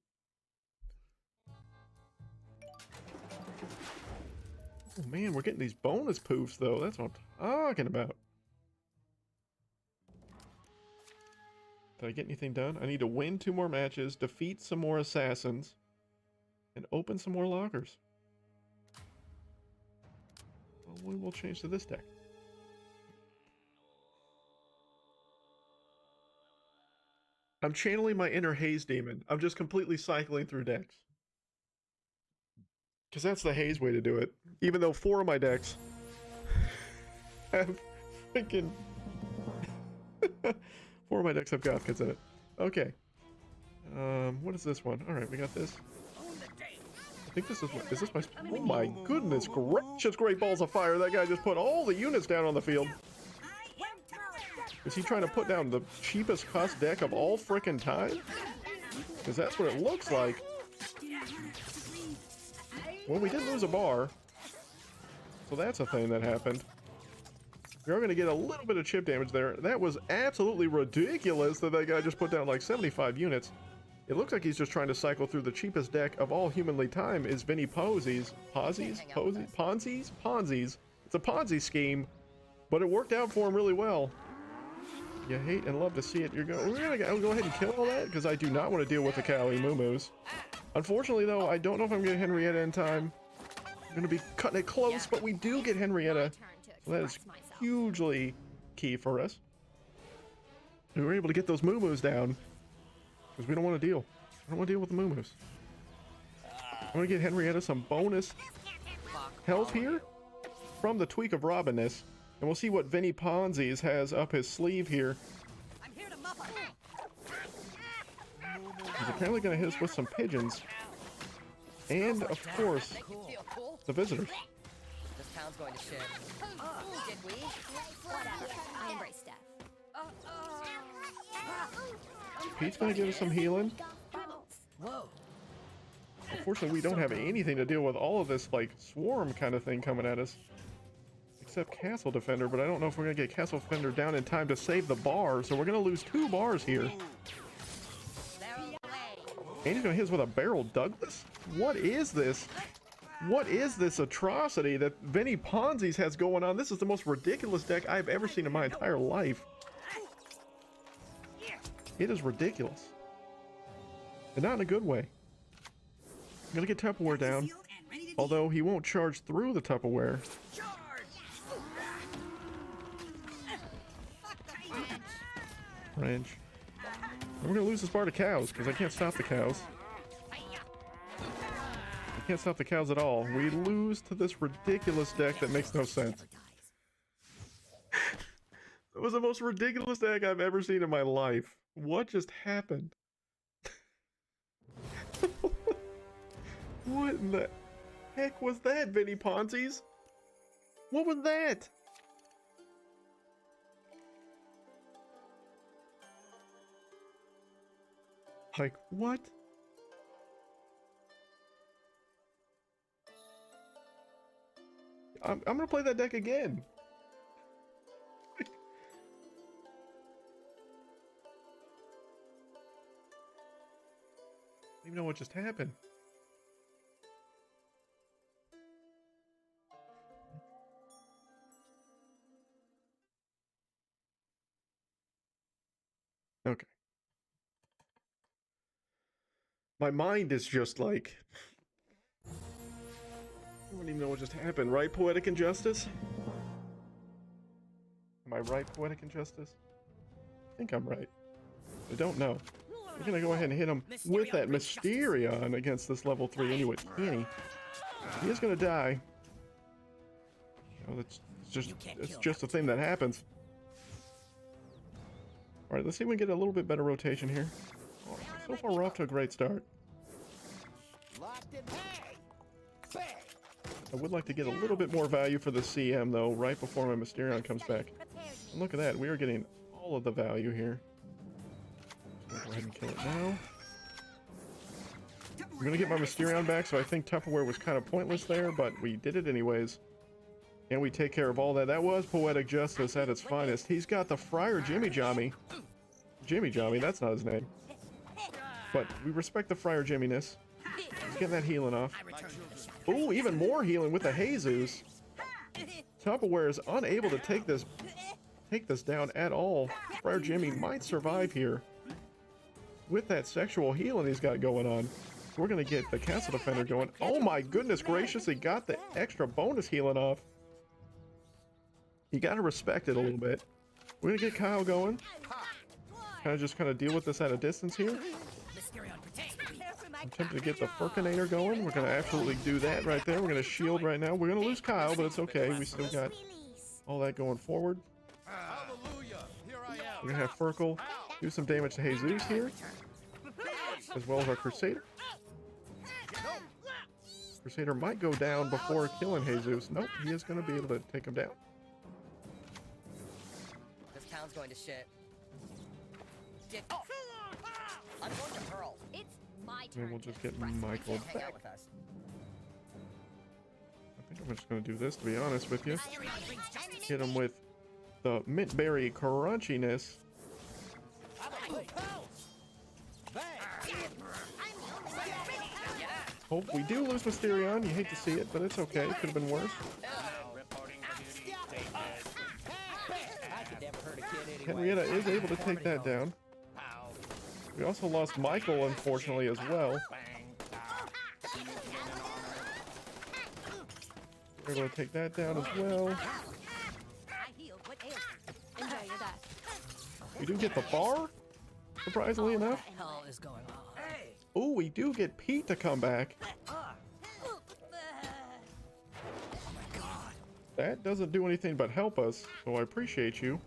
Oh man, we're getting these bonus poofs though. That's what I'm talking about. Did I get anything done? I need to win 2 more matches, defeat some more assassins, and open some more lockers. Well, we will change to this deck. I'm channeling my inner Haze Demon. I'm just completely cycling through decks. Because that's the Haze way to do it. Even though 4 of my decks have freaking... 4 of my decks have Gothkits in it. Okay. What is this one? Alright, we got this. I think this is my... Is this my... Oh my goodness gracious, great balls of fire. That guy just put all the units down on the field. Is he trying to put down the cheapest cost deck of all frickin' time? Because that's what it looks like. Well, we did lose a bar. So that's a thing that happened. We are going to get a little bit of chip damage there. That was absolutely ridiculous that that guy just put down like 75 units. It looks like he's just trying to cycle through the cheapest deck of all humanly time is Vinny Posies. Ponzi's? Ponzi's. It's a Ponzi scheme, but it worked out for him really well. You hate and love to see it. We're gonna go ahead and kill all that because I do not want to deal with the Cali Moo-Moos. Unfortunately, though, I don't know if I'm going to get Henrietta in time. I'm going to be cutting it close, but we do get Henrietta. So that is hugely key for us. We were able to get those Moo-Moos down because we don't want to deal. I don't want to deal with the Moo-Moos. I want to get Henrietta some bonus health here from the Tweak of Robinness. And we'll see what Vinny Ponzi's has up his sleeve here. I'm here to muff up. We're apparently going to hit us with some pigeons. And, of course, the visitors. This town's going to shit. Did we? Whatever. I embrace death. Pete's going to give us some healing. Whoa. Unfortunately, we don't have anything to deal with all of this, like, swarm kind of thing coming at us. Except Castle Defender, but I don't know if we're going to get Castle Defender down in time to save the bar, so we're going to lose 2 bars here. And he's going to hit us with a Barrel Douglas? What is this? What is this atrocity that Vinny Ponzi's has going on? This is the most ridiculous deck I've ever seen in my entire life. It is ridiculous. And not in a good way. I'm going to get Tupperware down, although he won't charge through the Tupperware. Range. And we're going to lose this bar to cows, because I can't stop the cows. I can't stop the cows at all. We lose to this ridiculous deck that makes no sense. It was the most ridiculous deck I've ever seen in my life. What just happened? What in the heck was that, Vinny Ponzi's? What was that? Like, what? I'm gonna play that deck again. I don't even know what just happened. Okay. My mind is just like... I don't even know what just happened, right, Poetic Injustice? Am I right, Poetic Injustice? I think I'm right. I don't know. We're gonna go ahead and hit him with that Mysterion against this level 3 anyway. Kenny. He is gonna die. You know, it's just a thing that happens. Alright, let's see if we can get a little bit better rotation here. Oh, so far we're off to a great start. I would like to get a little bit more value for the CM though, right before my Mysterion comes back. And look at that, we are getting all of the value here. Go ahead and kill it now. I'm gonna get my Mysterion back, so I think Tupperware was kind of pointless there, but we did it anyways. And we take care of all that. That was Poetic Justice at its finest. He's got the Friar Jimmy Jommy. Jimmy Jommy, that's not his name. But we respect the Friar Jimminess. He's getting that healing off. Ooh, even more healing with the Jesus. Tupperware is unable to take this down at all. Friar Jimmy might survive here with that sexual healing he's got going on. We're gonna get the Castle Defender going. Oh my goodness gracious, he got the extra bonus healing off. You gotta respect it a little bit. We're gonna get Kyle going. Kind of deal with this at a distance here. I'm tempted to get the Furkinator going. We're gonna absolutely do that right there. We're gonna shield right now. We're gonna lose Kyle, but it's okay. We still got all that going forward. We're gonna have Furkle do some damage to Jesus here, as well as our Crusader. Crusader might go down before killing Jesus. Nope, he is gonna be able to take him down. This town's going to shit. I'm going to hurl. It's my turn. And we'll just get Michael Hang back. out with us. I think I'm just gonna do this, to be honest with you. Hit him with the mint berry crunchiness. Hope we do lose Mysterion. You hate to see it, but it's okay. It could have been worse. Henrietta is able to take that down. We also lost Michael, unfortunately, as well. We're able to take that down as well. We do get the bar, surprisingly enough. What the hell is going on? Oh, we do get Pete to come back. That doesn't do anything but help us, so I appreciate you.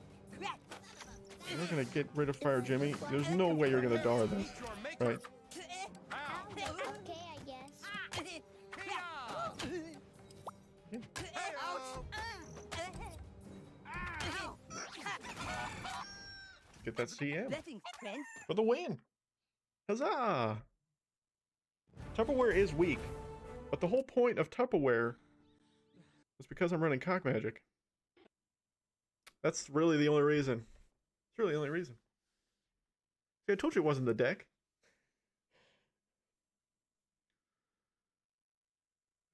We're gonna get rid of Friar Jimmy. There's no way you're gonna dar this, right? get that CM Blessings, friends. for the win. Huzzah! Tupperware is weak, but the whole point of Tupperware was because I'm running cock magic. That's really the only reason. It's really the only reason. See, I told you it wasn't the deck.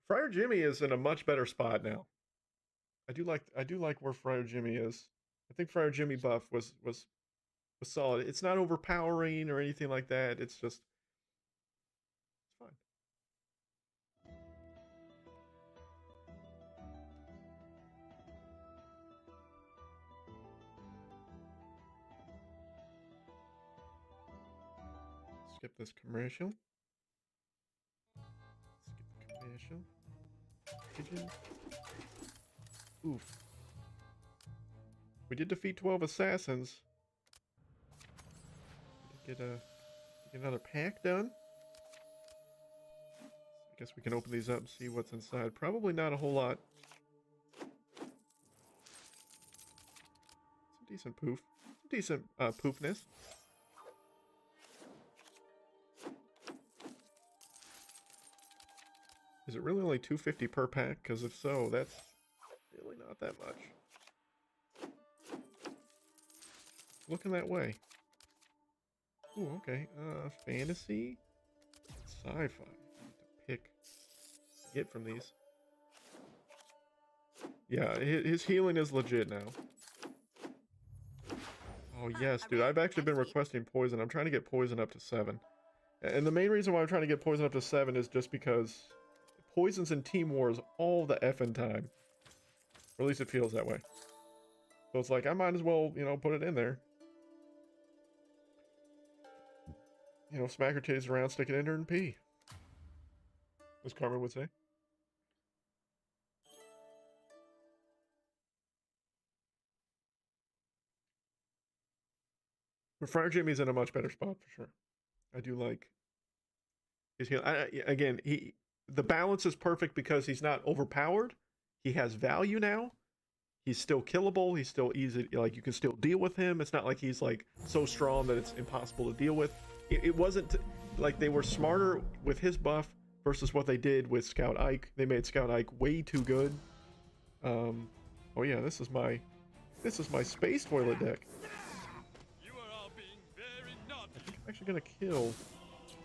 Friar Jimmy is in a much better spot now. I do like where Friar Jimmy is. I think Friar Jimmy buff was solid. It's not overpowering or anything like that. It's just it's fine. Skip this commercial. Skip the commercial. Pigeon. Oof. We did defeat 12 assassins. Get another pack done. I guess we can open these up and see what's inside. Probably not a whole lot. Some decent poof. Some decent poofness. Is it really only $2.50 per pack? Because if so, that's really not that much. Looking that way. Ooh, okay. Fantasy, sci-fi. I need to pick, get from these. Yeah, his healing is legit now. Oh yes, dude. I've actually been requesting poison. I'm trying to get poison up to 7. And the main reason why I'm trying to get poison up to 7 is just because poison's in Team Wars all the effing time. Or at least it feels that way. So it's like, I might as well, you know, put it in there. You know, smack her titties around, stick it in her, and pee. As Carmen would say. But Friar Jimmy's in a much better spot for sure. I do like his heal. Again, the balance is perfect because he's not overpowered. He has value now. He's still killable. He's still easy. Like, you can still deal with him. It's not like he's like so strong that it's impossible to deal with. It wasn't like they were smarter with his buff versus what they did with Scout Ike. They made Scout Ike way too good. Oh yeah, this is my space toilet deck. You are all being very naughty. I think I'm actually gonna kill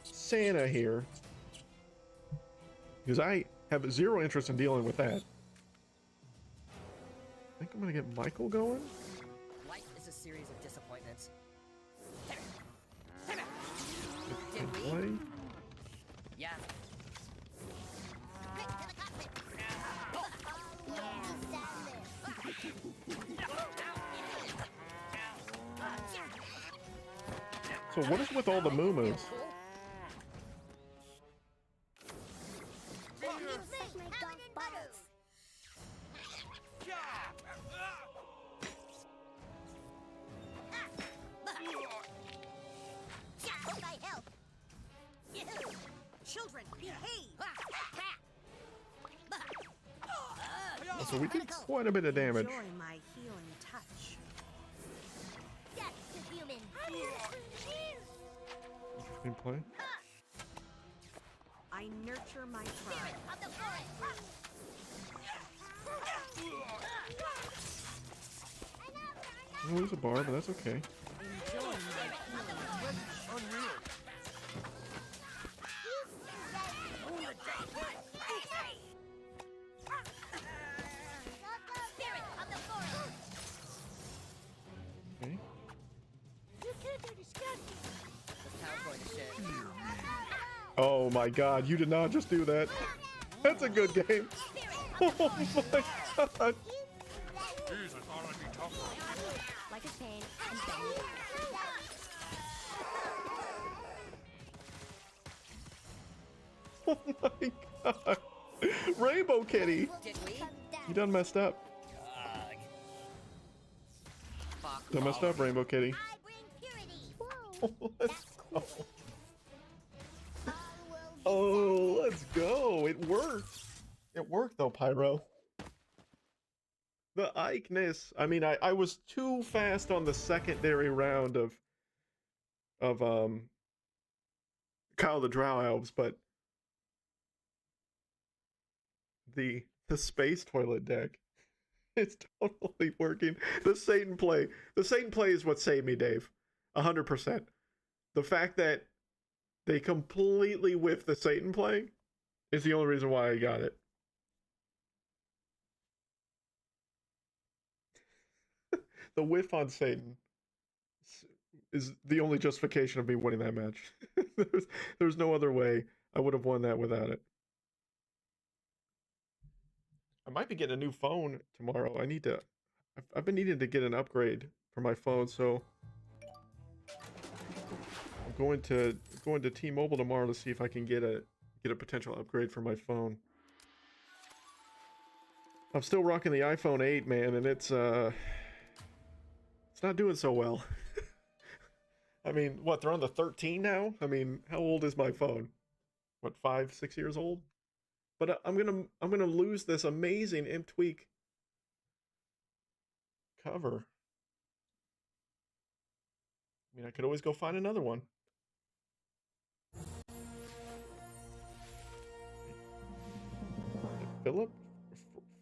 Santa here because I have zero interest in dealing with that. I think I'm gonna get Michael going. Life is a series of disappointments. Did play. Yeah. Quick to the cockpit. So what is with all the moo-moos? Children, behave! So we did quite a bit of damage. Enjoy my healing touch. Death to human. Interesting play. I nurture my tribe. Of the forest. We'll lose a bar, but that's okay. Enjoy my healing. Unreal. Spirit of the forest. Okay. You kids are disgusting. The town's going to shit. Oh my god, you did not just do that. That's a good game. Oh my god. Jeez, I thought I'd be tougher. Like a pain and Oh my god. Rainbow Kitty. Did we? You done messed up. Fuck. Done messed up, Rainbow Kitty. I bring purity. Let's go. Oh, let's go. It worked. It worked though, Pyro. The Ike'ness. I mean, I was too fast on the secondary round of Kyle the Drow Elves, but the space toilet deck, it's totally working. The Satan play is what saved me, Dave. 100%. The fact that they completely whiffed the Satan play is the only reason why I got it. The whiff on Satan is the only justification of me winning that match. there's no other way I would have won that without it. I might be getting a new phone tomorrow. I've been needing to get an upgrade for my phone, so I'm going to T-Mobile tomorrow to see if I can get a potential upgrade for my phone. I'm still rocking the iPhone 8, man, and it's not doing so well. I mean, what, they're on the 13 now? I mean, how old is my phone? What, 5, 6 years old? But I'm gonna lose this amazing Imp Tweak cover. I mean, I could always go find another one. Philip?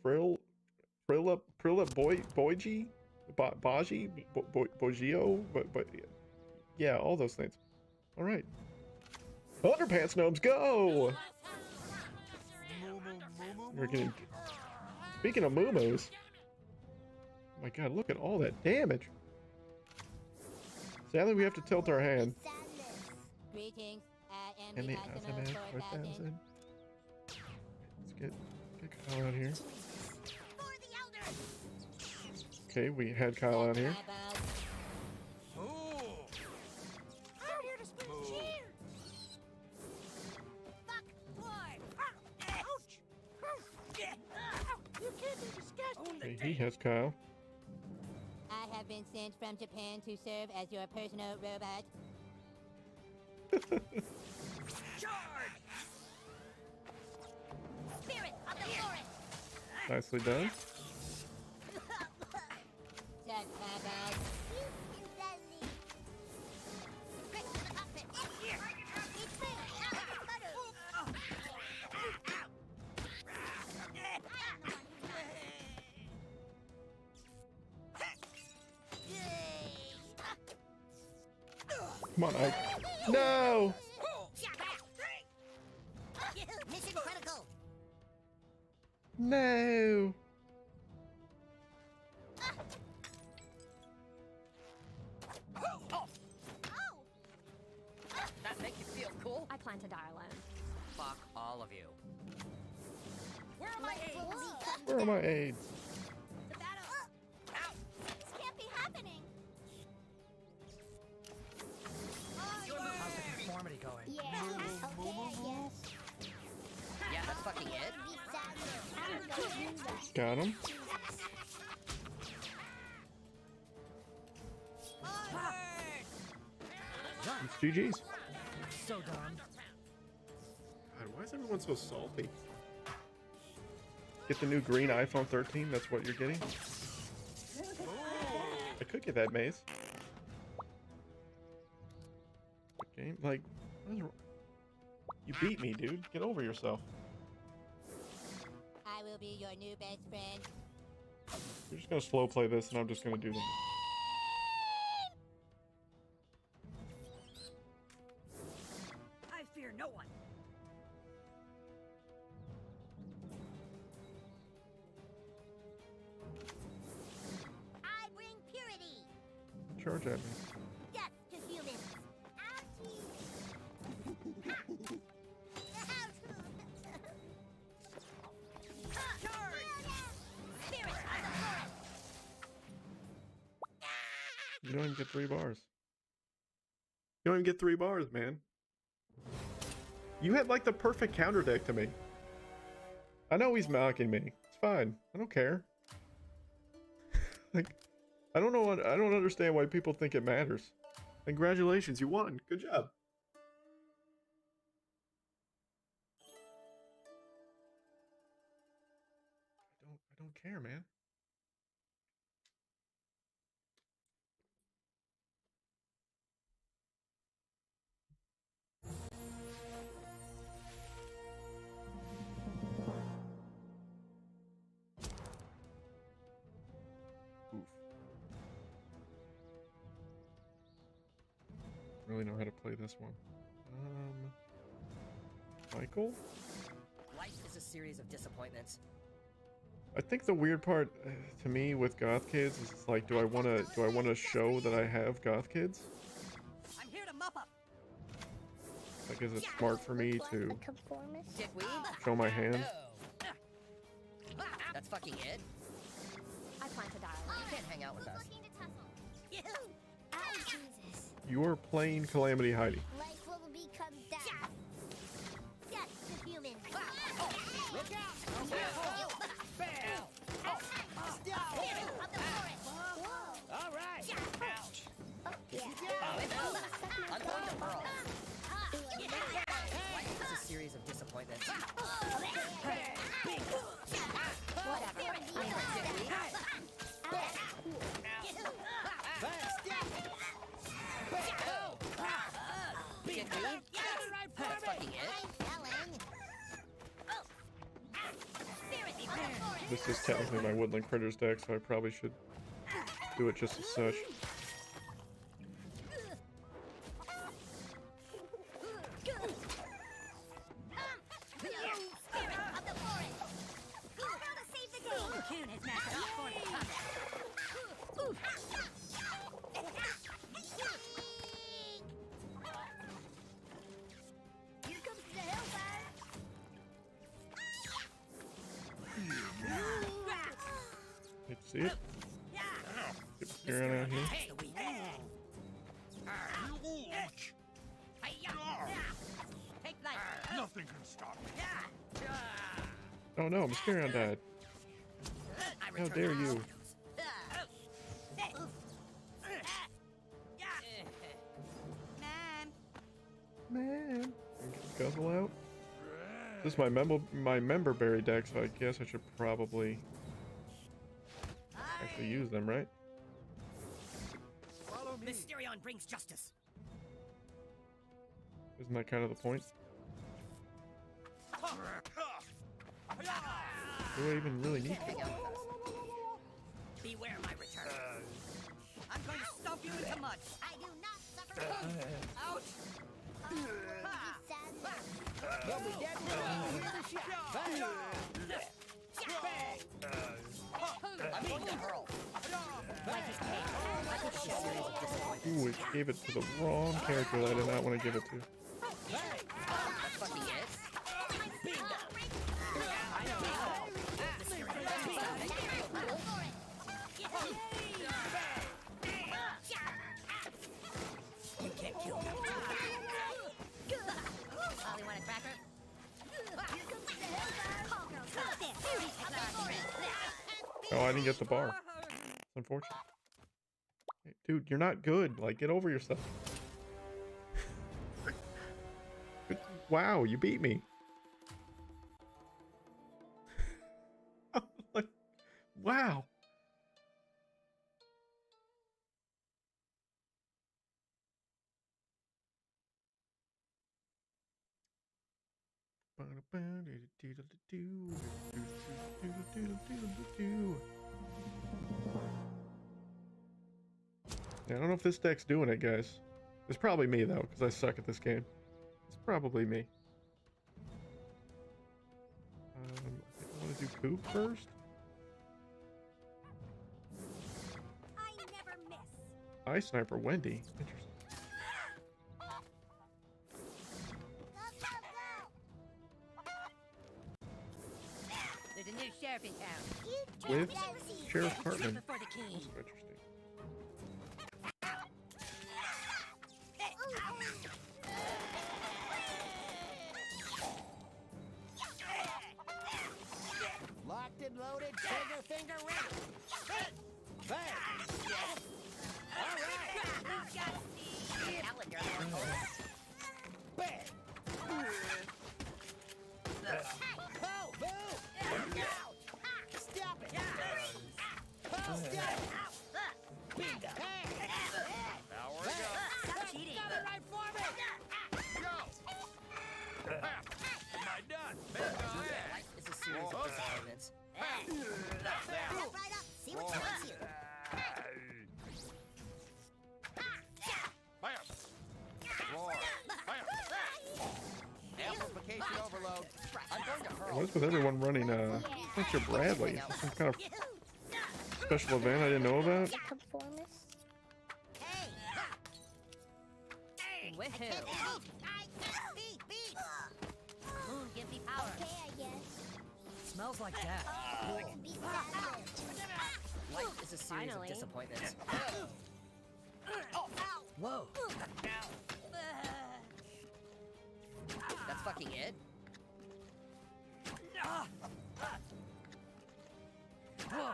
Boyji? Baji? Bojio? But yeah, all those things. All right. Underpants gnomes, go! We're getting... Speaking of moo-moos... Oh my god, look at all that damage. Sadly, we have to tilt our hand. Greetings, And the SMS 4000. Let's get Kyle out here. Okay, we had Kyle out here. Okay, he has Kyle. I have been sent from Japan to serve as your personal robot. Spirit of the forest. Nicely done. Come on, Ike. No! Mission critical. No! That make you feel cool? I plan to die alone. Fuck all of you. Where are my aides? Where are my aides? The battle. Ow! This can't be happening. How's the conformity going? Yeah. Okay, yes. Yeah, that's fucking it. Got him. It's GG's. So done. God, why is everyone so salty? Get the new green iPhone 13, that's what you're getting? I could get that maze. Game, like, what is wrong? You beat me, dude. Get over yourself. I will be your new best friend. You're just gonna slow play this, and I'm just gonna do them. I fear no one. I bring purity. Charge at me. Death to humans. You don't even get 3 bars. You don't even get 3 bars, man. You had like the perfect counter deck to me. I know he's mocking me. It's fine. I don't care. Like, I don't know. I don't understand why people think it matters. Congratulations, you won. Good job. I don't care, man. really know how to play this one. Michael? Life is a series of disappointments. I think the weird part to me with goth kids is it's like, do I wanna show that I have goth kids? I'm here to mop up. Like, is it smart for me to Dickweed. show my hand? That's fucking it. I plan to die. You can't hang out with us. Oh, Jesus. You're playing Calamity Heidi. Life will become death. Death to humans. Look out! All right. Ouch. I'm going to Pearl. Life is a series of disappointments. Whatever. That's fucking it. This is technically my Woodland Critters deck, so I probably should do it just as such. Hate to see it. Get Spearing out here. Nothing can stop me. Oh no, Mysterion died. How dare you? Man. Guzzle out. This is my member berry deck, so I guess I should probably actually use them, right? Follow me. Mysterion brings justice. Isn't that kind of the point? Do I even really need to? Hang out with us. Beware my return. I'm going to stomp you into mud. I do not suffer pain. Ouch! You'll be dead I'm going to hurl. Life is pain. Life is a series of disappointments. Ooh, it gave it to the wrong character that I did not want to give it to. That's fucking it. I know. You can't kill me. Ollie want a cracker? Oh, I didn't get the bar. It's unfortunate. Hey, dude, you're not good. Like, get over yourself. Wow, you beat me. Like, wow. Yeah, I don't know if this deck's doing it, guys. It's probably me, though, because I suck at this game. It's probably me. I think I want to do Coop first. I never miss. Eye Sniper Wendy. Interesting. There's a new sheriff in town. With Sheriff Cartman. For the king. Also interesting. Locked and loaded, trigger finger ready. Bang! All right. Calendar. Bang! Oh, boo! Stop it! Oh, stop it! Bingo! Now we go. Stop cheating! Got it right for me! Go. Am I done? Life is a series of disappointments. Step right up. See what wants here. Bam. overload. I'm going to hurl. What's with everyone running bunch of Bradley? Some kind of special event I didn't know about? Conformist. Hey! I can't Woohoo! beat. Moon gives me power. Okay, I guess. Smells like death. Let's beat that. Life is a series Finally. of disappointments. Whoa! That's fucking it? Whoa,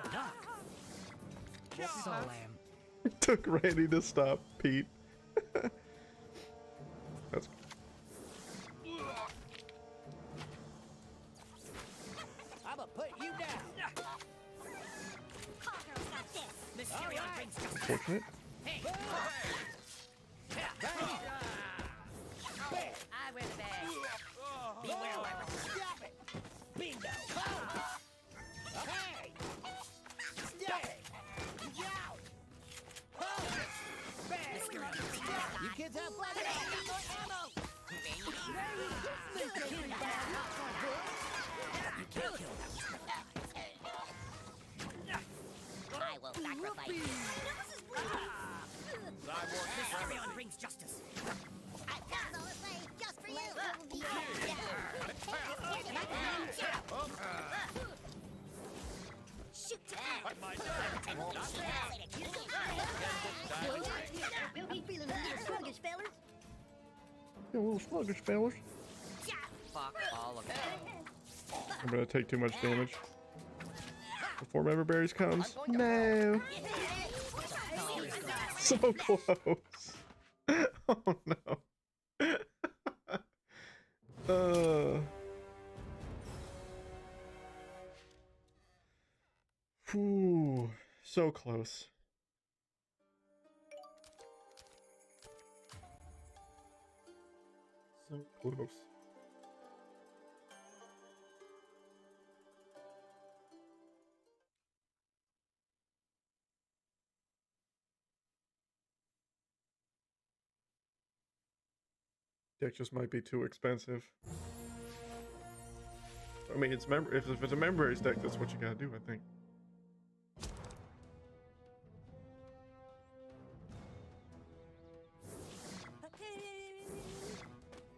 so lame. It took Randy to stop Pete. That's I'ma put you down. Conqueror's got this. Mysterio brings justice. unfortunate. Hey! I wear the badge. Beware my Stop it! Bingo! Hey! Stop it! You kids have fun. More ammo! You can't kill them. I will sacrifice. Mysterio brings justice. I found all this way just for you. Shoot! We'll be feeling a little sluggish, fellas. Yeah, a little sluggish, fellas. Fuck all of them. I'm gonna take too much damage before Member Berries comes. No. So close. Oh no. Whew, so close. So close. Deck just might be too expensive. I mean, it's if it's a membranes deck, that's what you gotta do, I think.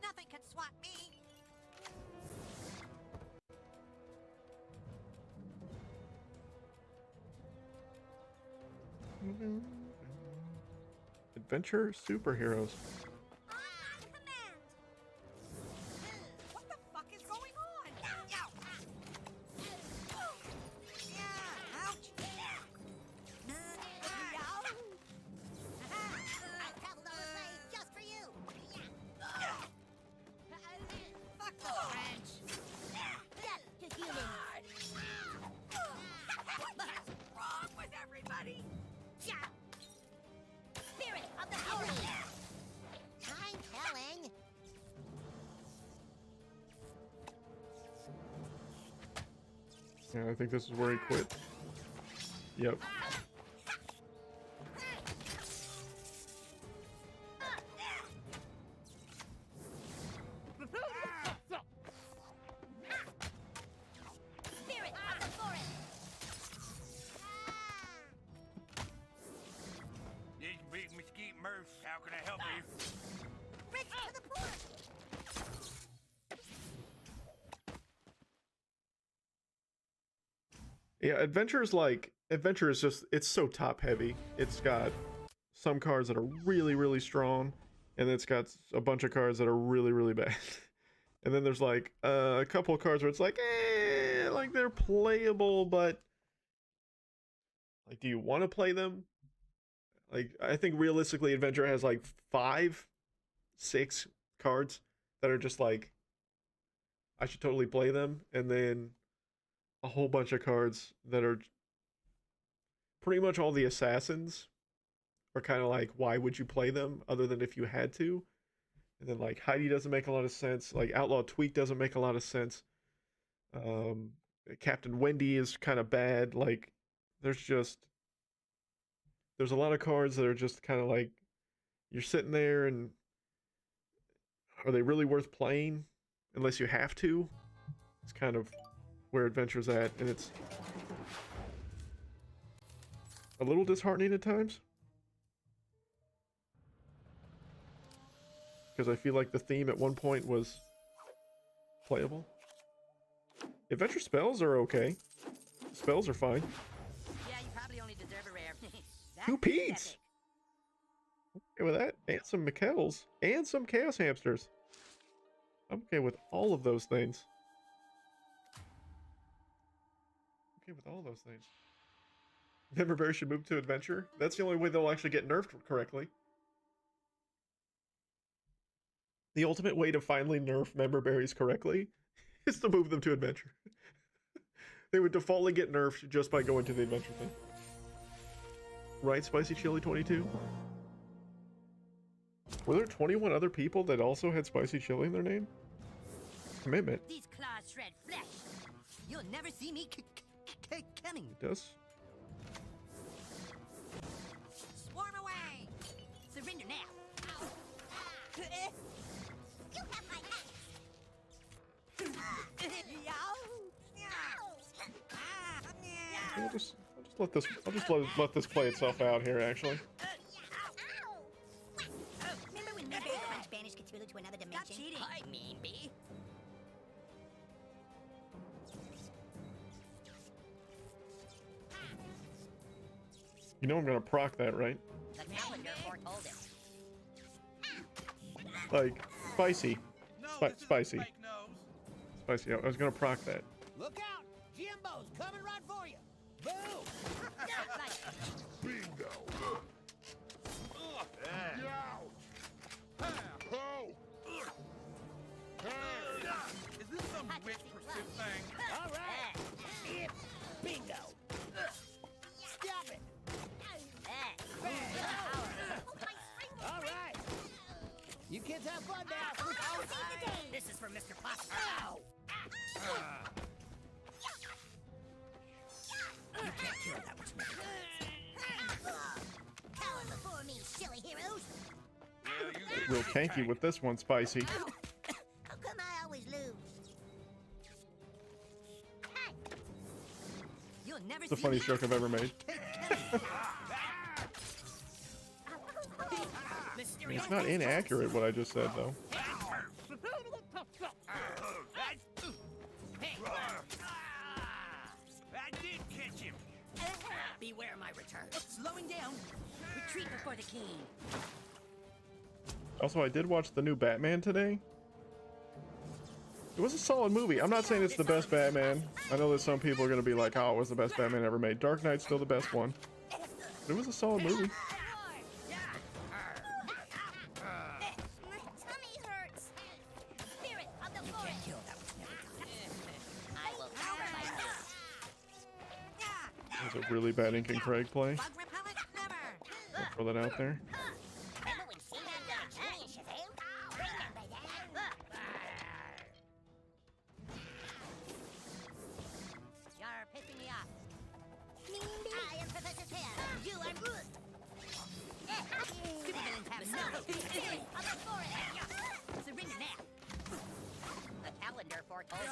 Nothing can swat me. Adventure superheroes. Command. What the fuck is going on? Ouch! I traveled all this way just for you. Fuck the French! Death to humans. What's wrong with everybody? Spirit of the Fury. I'm telling. Yeah, I think this is where he quit. Yep. Spirit of the forest. This big mesquite Murph, how can I help you? Rich to the poor. Yeah, Adventure is just, it's so top heavy. It's got some cards that are really, really strong, and then it's got a bunch of cards that are really, really bad. And then there's like a couple of cards where it's like, like they're playable, but like, do you want to play them? Like, I think realistically, Adventure has like 5, 6 cards that are just like, I should totally play them, and then a whole bunch of cards that are pretty much all the assassins are kind of like, why would you play them other than if you had to? And then like Heidi doesn't make a lot of sense. Like Outlaw Tweak doesn't make a lot of sense. Captain Wendy is kind of bad. Like there's a lot of cards that are just kind of like, you're sitting there and are they really worth playing? unless you have to. It's kind of where Adventure's at, and it's a little disheartening at times. Because I feel like the theme at one point was playable. Adventure spells are okay. Spells are fine. Yeah, you probably only deserve a rare. That's 2 Pete's! pathetic. Okay with that. And some McKells. And some Chaos Hamsters. I'm okay with all of those things. Okay with all those things. Member Berry should move to Adventure. That's the only way they'll actually get nerfed correctly. The ultimate way to finally nerf Member Berries correctly is to move them to Adventure. They would defaultly get nerfed just by going to the Adventure thing. Right, Spicy Chili 22? Were there 21 other people that also had Spicy Chili in their name? Commitment. These claws shred flesh. You'll never see me coming. It does. Swarm away. Surrender now. You have my I'll just let this play itself out here, actually. Remember when Mayberry Crunch banished Cthulhu to another dimension? Stop cheating. I mean, B. You know I'm gonna proc that, right? The calendar foretold it. Like, spicy. No, Spi- this isn't spicy. fake nose. Spicy. I was gonna proc that. Look out! Jimbo's coming right for you! Boom! Bingo! Is this some witch pursuit thing? All right! It's bingo! Stop it! All right! You kids have fun now! This is for Mr. Poofs. Ow! You can't kill that which never dies. Cower before me, silly heroes! Real tanky with this one, Spicy. How come I always lose? Hey! You'll never It's the see funniest me joke I've ever made. I mean, it's not inaccurate what I just said, though. I did catch him. Beware my return. Slowing down. Retreat before the king. Also, I did watch the new Batman today. It was a solid movie. I'm not saying it's the best Batman. I know that some people are going to be like, oh, it was the best Batman ever made. Dark Knight's still the best one. But it was a solid movie. My tummy hurts! Spirit of the forest! Kill that which never dies. I will cower my It was a really bad Ink and Craig play. Bug repellent? Never. I'll throw that out there. Remember when Sinbad got a genie in Shazam? Remember that? You're pissing me off. I am Professor Pear. You are Groot. Supervillains have no Spirit of the forest! surrender now. The calendar foretold it.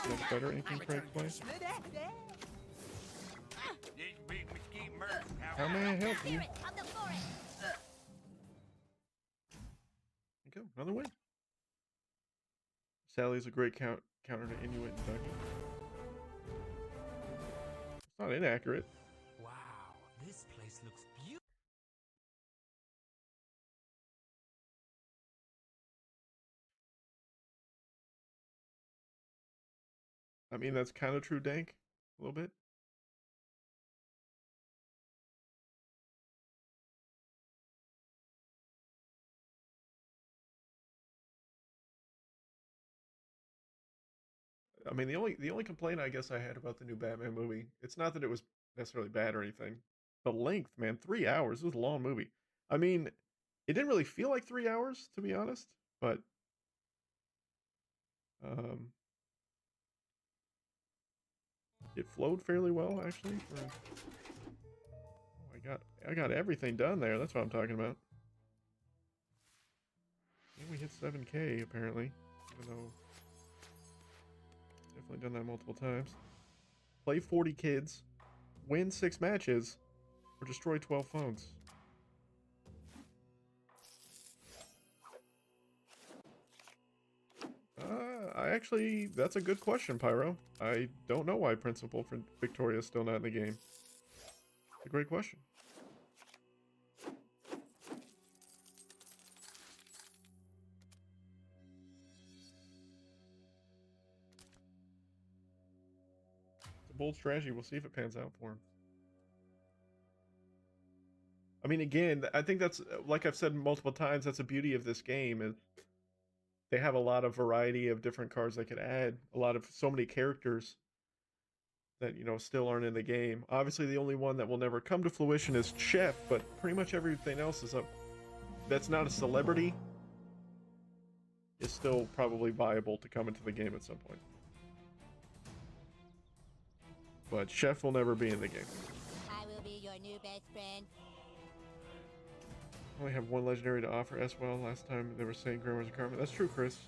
Much better Ink and Craig play. This big mesquite merc. How may I help you? Spirit of the forest! There you go. Another win. Sally's a great counter to Inuit and Dougie. It's not inaccurate. Wow, this place looks beautiful. I mean, that's kind of true, Dank. A little bit. I mean, the only complaint I guess I had about the new Batman movie, it's not that it was necessarily bad or anything. The length, man, 3 hours. It was a long movie. I mean, it didn't really feel like 3 hours, to be honest, but it flowed fairly well, actually. I got everything done there. That's what I'm talking about. And we already hit 7K apparently, even though definitely done that multiple times. Play 40 kids, win 6 matches, or destroy 12 phones. That's a good question, Pyro. I don't know why Principal for Victoria's still not in the game. It's a great question. It's a bold strategy. We'll see if it pans out for him. I mean, again, I think that's, like I've said multiple times, that's the beauty of this game is they have a lot of variety of different cards they could add. So many characters that, still aren't in the game. Obviously, the only one that will never come to fruition is Chef, but pretty much everything else is up. That's not a celebrity is still probably viable to come into the game at some point. But Chef will never be in the game. I will be your new best friend. I only have one legendary to offer as well. Last time they were saying Grandma's and Carmen. That's true, Chris.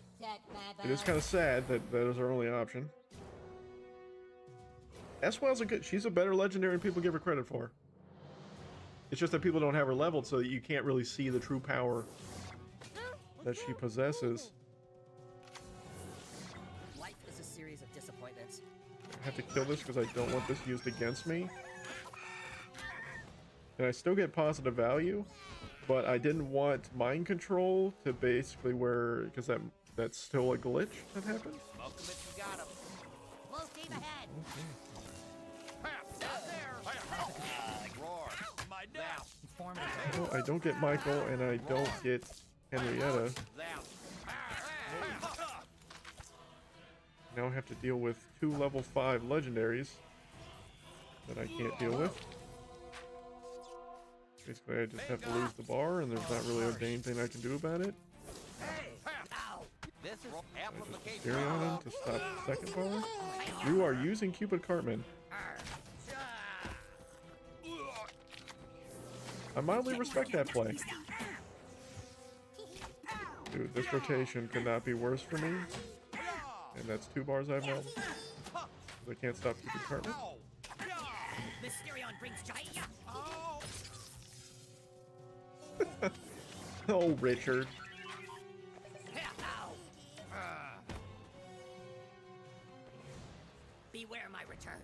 It is kind of sad that that is our only option. Eswell's she's a better legendary than people give her credit for. It's just that people don't have her leveled, so that you can't really see the true power that she possesses. Life is a series of disappointments. I have to kill this because I don't want this used against me. And I still get positive value, but I didn't want mind control to basically because that's still a glitch that happens. Smoke 'em if you got 'em. Full steam ahead. Okay. Roar. My down. Well, I don't get Michael, and I don't get Henrietta. Now I have to deal with 2 level 5 legendaries that I can't deal with. Basically, I just have to lose the bar, and there's not really a dang thing I can do about it. This is amplification. Carry on him to stop the second bar. You are using Cupid Cartman. I mildly respect that play. Dude, this rotation could not be worse for me. And that's 2 bars I've held. I can't stop Cupid Cartman. Mysterion brings Jaya. Oh, Richard. Beware my return.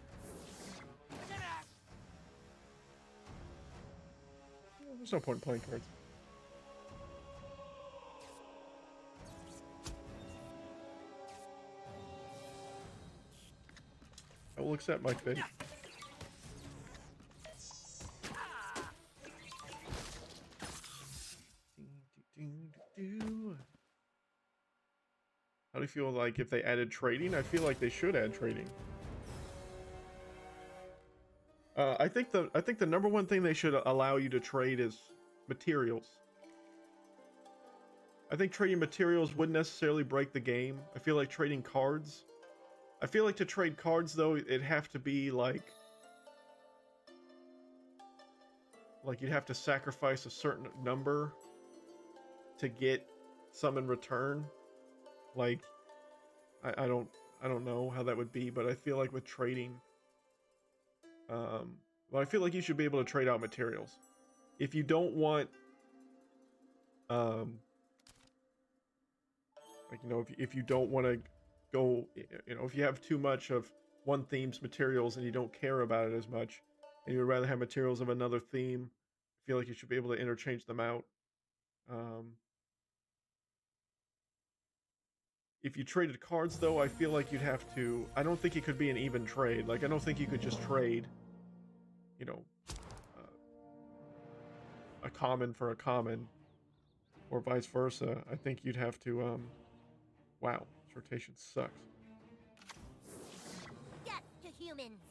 There's no point in playing cards. I will accept my fate. How do you feel like if they added trading? I feel like they should add trading. I think the number one thing they should allow you to trade is materials. I think trading materials wouldn't necessarily break the game. I feel like trading cards. I feel like to trade cards though, it'd have to be like you'd have to sacrifice a certain number to get some in return. Like I don't know how that would be, but I feel like with trading, well, I feel like you should be able to trade out materials. If you don't want, if you don't want to go, if you have too much of one theme's materials and you don't care about it as much, and you would rather have materials of another theme, I feel like you should be able to interchange them out. If you traded cards, though, I feel like you'd have to... I don't think it could be an even trade. Like, I don't think you could just trade, a common for a common, or vice versa. I think you'd have to, wow, this rotation sucks. Death to humans.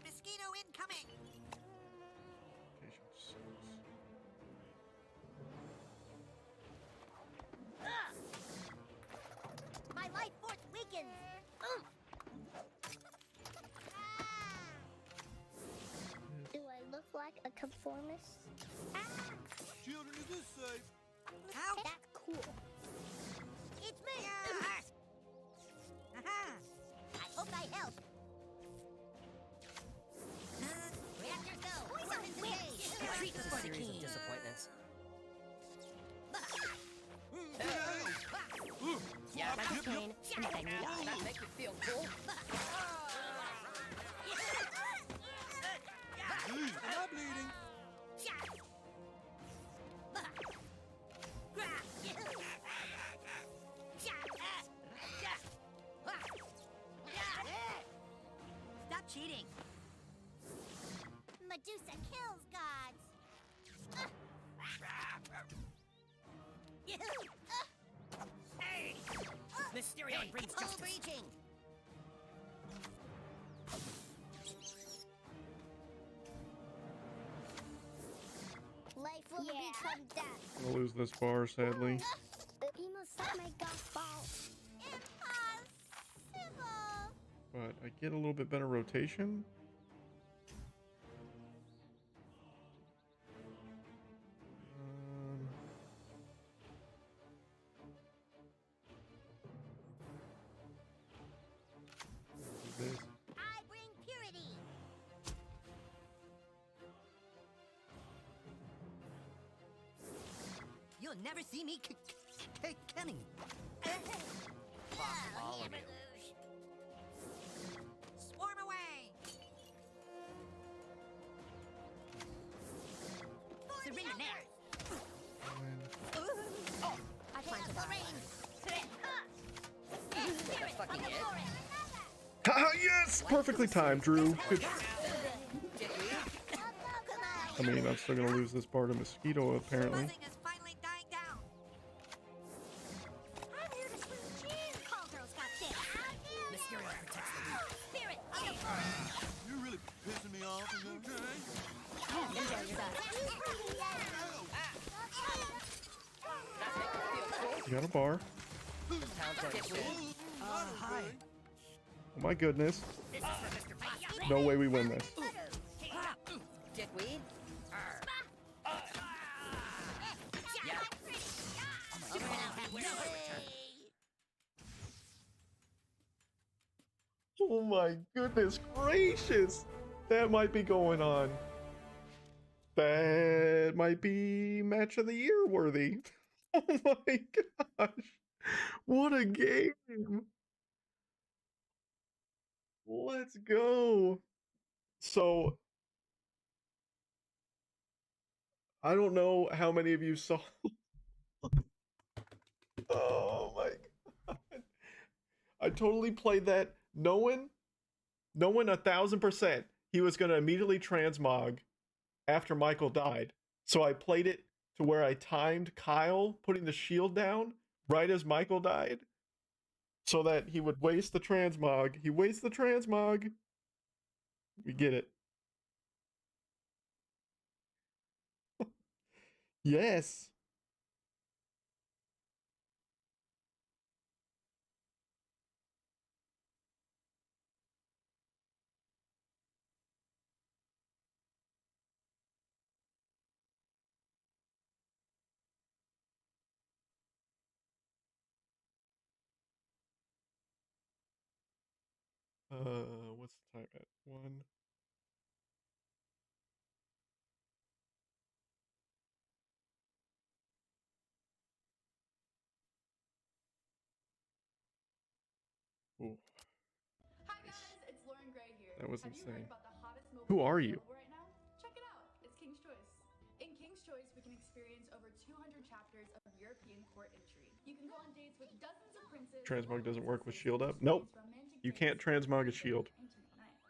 Mosquito incoming. Rotation sucks. My life force weakens. Do I look like a conformist? Children, is this safe? Ow. That's cool. It's me. Aha. I hope I help. Reactors go. Weapons engaged. Treat It's for a the series of king. disappointments. Yeah, that's pain. And then you die. That make you feel cool? Am I bleeding? Stop cheating. Medusa kills gods. Hey! Mysterion brings justice. Overreaching. Life will become death. I'm gonna lose this bar, sadly. He must suck my golf ball. Impossible. But I get a little bit better rotation. This. I bring purity. You'll never see me coming. All of you. Swarm away. Surrender now. I planted the rain. That's fucking it. Haha, yes! Perfectly timed, Drew. Good. I mean, I'm still gonna lose this bar to Mosquito, apparently. Buzzing is finally dying down. I'm here to screw cheese. Caldro's got this. Mysterion protects the weak. Spirit of the forest. You're really pissing me off, is that okay? Enjoy your You got a bar. Hi. Oh my goodness. This is for Mr. Poofs. No way we win this. Dickweed? Oh my goodness gracious. That might be going on. That might be match of the year worthy. Oh my gosh. What a game. Let's go. So, I don't know how many of you saw. Oh my god. I totally played that knowing 1,000% he was going to immediately transmog after Michael died. So I played it to where I timed Kyle putting the shield down right as Michael died so that he would waste the transmog. He wastes the transmog. We get it. Yes. What's the time at? 1. Ooh, Hi guys, it's Lauren Gray here. that was Have you insane. heard about the hottest mobile Who game are you? available right now? Check it out. It's King's Choice. In King's Choice, we can experience over 200 chapters of European court intrigue. You can go on dates with dozens of princes. Transmog or doesn't work with princesses shield to up? Nope. experience romantic You can't dates transmog a with shield. intimate nights.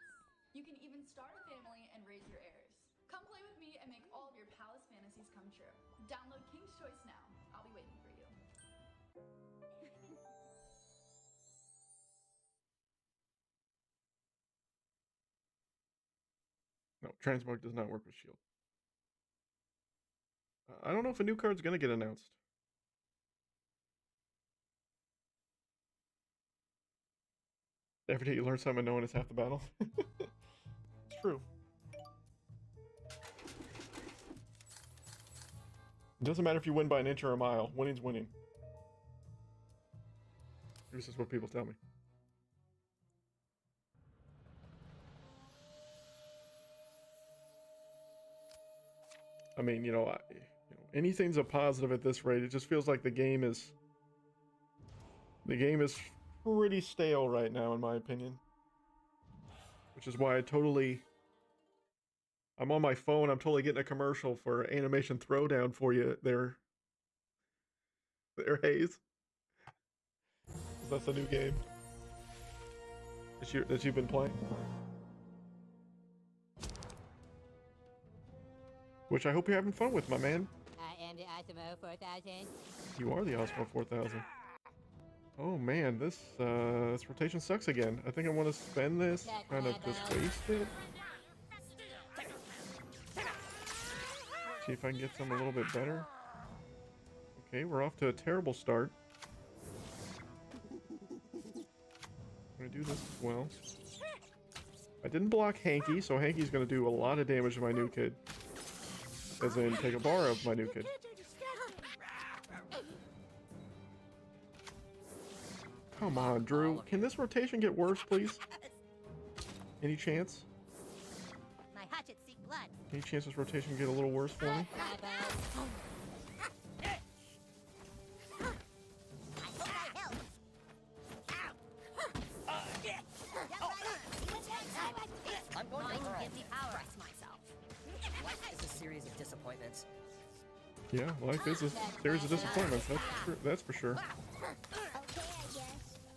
You can even start a family and raise your heirs. Come play with me and make all of your palace fantasies come true. Download King's Choice now. I'll be waiting for you. No, transmog does not work with shield. I don't know if a new card's gonna get announced. Every day you learn something, knowing is half the battle. It's true. It doesn't matter if you win by an inch or a mile. Winning's winning. This is what people tell me. I mean, you know, anything's a positive at this rate. It just feels like the game is pretty stale right now, in my opinion. Which is why I'm on my phone. I'm totally getting a commercial for Animation Throwdown for you there. There, Hayes. That's a new game that you've been playing. Which I hope you're having fun with, my man. I am the Osmo 4000. You are the Osmo 4000. Oh man, this rotation sucks again. I think I want to spend this, kind of just waste it. See if I can get some a little bit better. Okay, we're off to a terrible start. I'm gonna do this as well. I didn't block Hanky, so Hanky's gonna do a lot of damage to my new kid. As in, take a bar of my new kid. Come on, Drew. Can this rotation get worse, please? Any chance? My hatchet seek blood. Any chance this rotation can get a little worse for me? I'm going to give me power myself. Life is a series of disappointments. Yeah, life is a series of disappointments. That's for sure.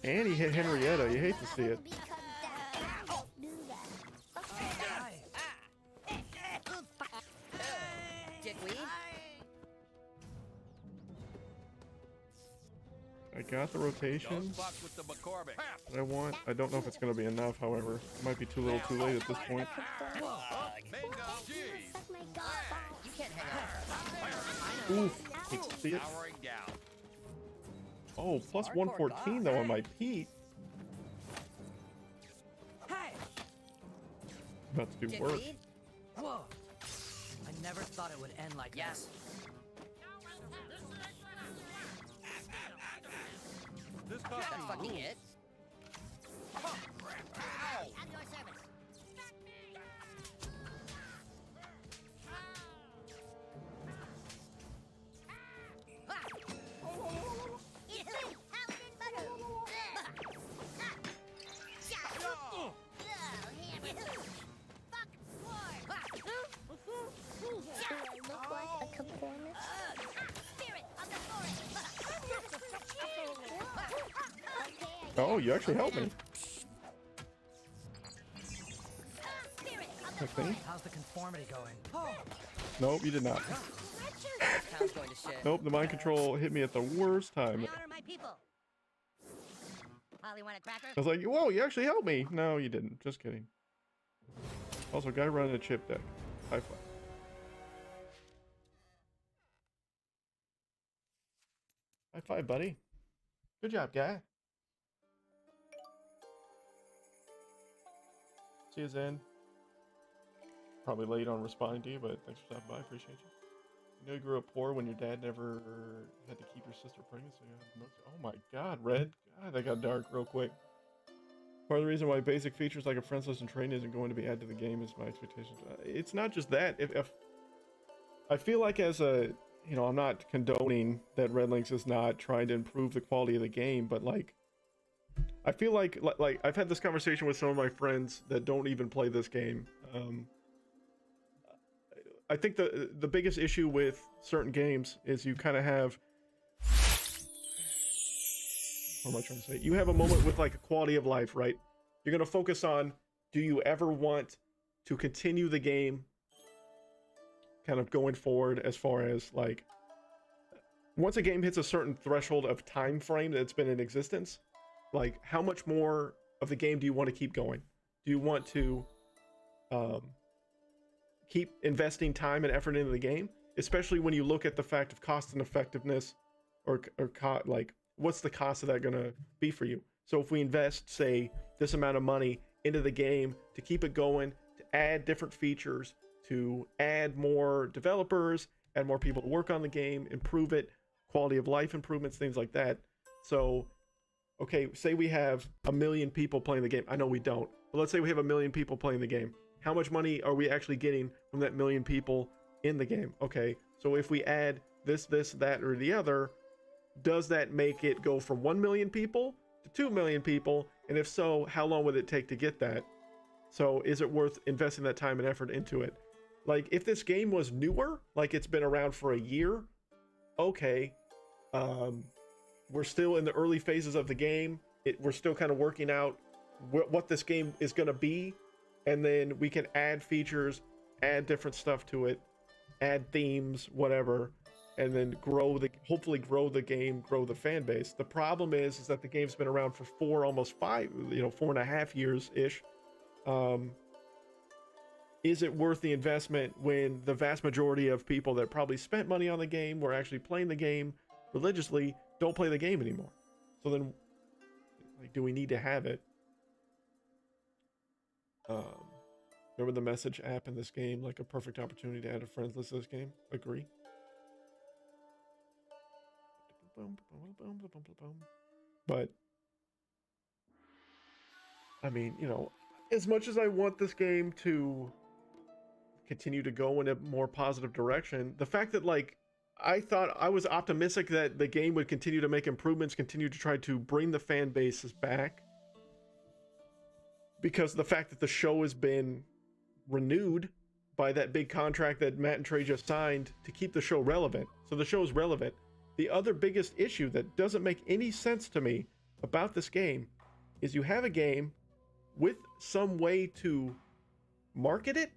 And he hit Henrietta. You hate to see it. I got the rotation that I want. I don't know if it's going to be enough, however. It might be too little too late at this point. Oof. Hate to see it. Oh, plus 114 though on my Pete. About to do work. Whoa. I never thought it would end like this. This That's fucking it. At your service. Oh, you actually helped me. Okay. How's the conformity going? Nope, you did not. Town's going to shit. Nope, the mind control hit me at the worst time. I honor my people. Holly, want a cracker? I was like, whoa, you actually helped me. No, you didn't. Just kidding. Also, guy running a chip deck. High five. High five, buddy. Good job, guy. See you, Zen. Probably late on responding to you, but thanks for stopping by. Appreciate you. You know you grew up poor when your dad never had to keep your sister pregnant, so you had most... Oh my god, Red. God, that got dark real quick. Part of the reason why basic features like a friends list and train isn't going to be added to the game is my expectations. It's not just that. If I feel like as a... You know, I'm not condoning that Red Links is not trying to improve the quality of the game, but like... I feel like I've had this conversation with some of my friends that don't even play this game. I think the biggest issue with certain games is you kind of have... What am I trying to say? You have a moment with like a quality of life, right? You're going to focus on, do you ever want to continue the game kind of going forward as far as like... Once a game hits a certain threshold of time frame that's been in existence, like how much more of the game do you want to keep going? Do you want to keep investing time and effort into the game, especially when you look at the fact of cost and effectiveness, or like what's the cost of that going to be for you? So if we invest, say, this amount of money into the game to keep it going, to add different features, to add more developers, add more people to work on the game, improve it, quality of life improvements, things like that. So, okay, say we have 1 million people playing the game. I know we don't, but let's say we have 1 million people playing the game. How much money are we actually getting from that 1 million people in the game? Okay, so if we add this, that, or the other, does that make it go from 1 million people to 2 million people? And if so, how long would it take to get that? So is it worth investing that time and effort into it? Like, if this game was newer, like it's been around for a year, okay, we're still in the early phases of the game. We're still kind of working out what this game is going to be, and then we can add features, add different stuff to it, add themes, whatever, and then hopefully grow the game, grow the fan base. The problem is that the game's been around for almost 4.5 years ish. Is it worth the investment when the vast majority of people that probably spent money on the game, were actually playing the game religiously, don't play the game anymore? So then, like, do we need to have it? Remember the message app in this game, like a perfect opportunity to add a friends list to this game? Agree. But I mean, as much as I want this game to continue to go in a more positive direction, the fact that, like, I thought I was optimistic that the game would continue to make improvements, continue to try to bring the fan bases back, because the fact that the show has been renewed by that big contract that Matt and Trey just signed to keep the show relevant. So the show is relevant. The other biggest issue that doesn't make any sense to me about this game is you have a game with some way to market it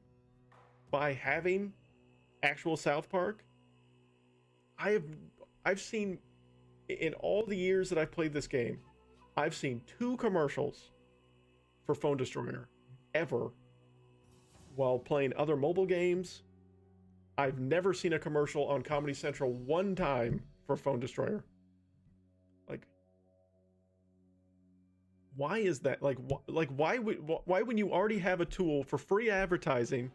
by having actual South Park. I've seen, in all the years that I've played this game, I've seen 2 commercials for Phone Destroyer ever while playing other mobile games. I've never seen a commercial on Comedy Central one time for Phone Destroyer. Like, why is that? Like why when you already have a tool for free advertising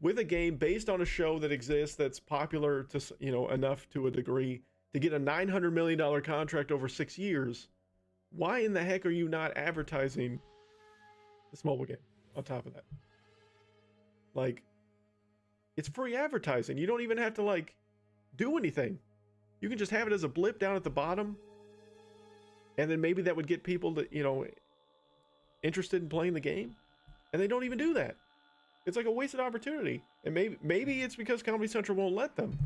with a game based on a show that exists, that's popular to, enough to a degree to get a $900 million contract over 6 years, why in the heck are you not advertising this mobile game on top of that? Like, it's free advertising. You don't even have to, like, do anything. You can just have it as a blip down at the bottom, and then maybe that would get people to, interested in playing the game. And they don't even do that. It's like a wasted opportunity. And maybe it's because Comedy Central won't let them.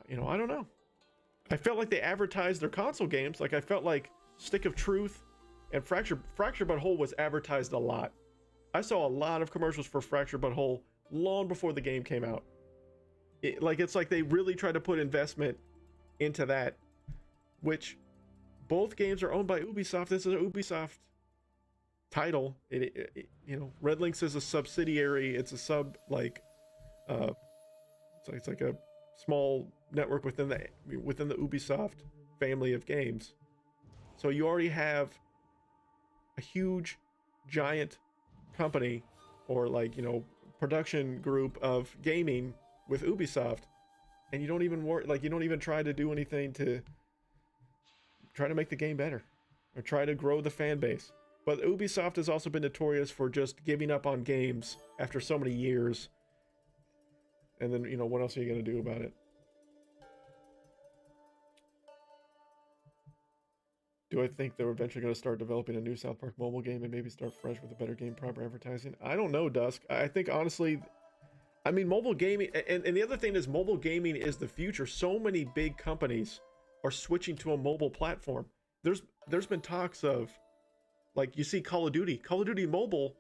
I don't know. I felt like they advertised their console games. Like, I felt like Stick of Truth and Fracture But Whole was advertised a lot. I saw a lot of commercials for Fracture But Whole long before the game came out. It's like they really tried to put investment into that, which both games are owned by Ubisoft. This is an Ubisoft title. Red Lynx is a subsidiary. It's a it's like a small network within the Ubisoft family of games. So you already have a huge, giant company, or production group of gaming with Ubisoft, and you don't even try to do anything to try to make the game better or try to grow the fan base. But Ubisoft has also been notorious for just giving up on games after so many years. And then, what else are you going to do about it? Do I think they're eventually going to start developing a new South Park mobile game and maybe start fresh with a better game, proper advertising? I don't know, Dusk. I think, honestly, mobile gaming, and the other thing is mobile gaming is the future. So many big companies are switching to a mobile platform. There's been talks of, like, you see Call of Duty Mobile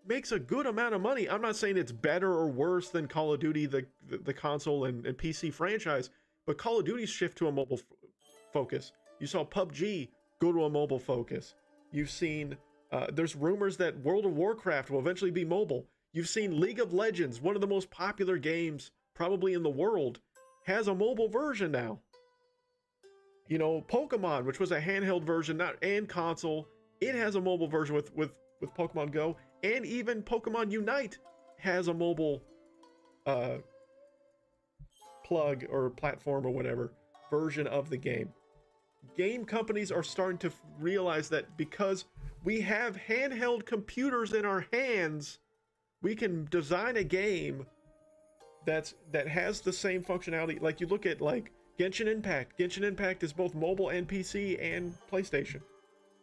makes a good amount of money. I'm not saying it's better or worse than Call of Duty, the console and PC franchise, but Call of Duty's shift to a mobile focus. You saw PUBG go to a mobile focus. You've seen, there's rumors that World of Warcraft will eventually be mobile. You've seen League of Legends, one of the most popular games probably in the world, has a mobile version now. Pokemon, which was a handheld version and console, it has a mobile version with Pokemon Go, and even Pokemon Unite has a mobile plug or platform or whatever version of the game. Game companies are starting to realize that because we have handheld computers in our hands, we can design a game that has the same functionality. Like you look at like Genshin Impact. Genshin Impact is both mobile and PC and PlayStation.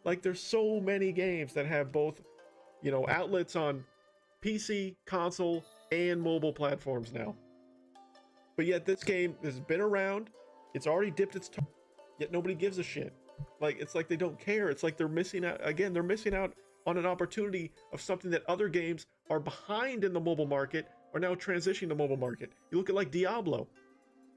Like there's so many games that have both, you know, outlets on PC, console, and mobile platforms now. But yet this game has been around. It's already dipped its toe, yet nobody gives a shit. Like it's like they don't care. It's like they're missing out. Again, they're missing out on an opportunity of something that other games are behind in the mobile market are now transitioning to mobile market. You look at like Diablo.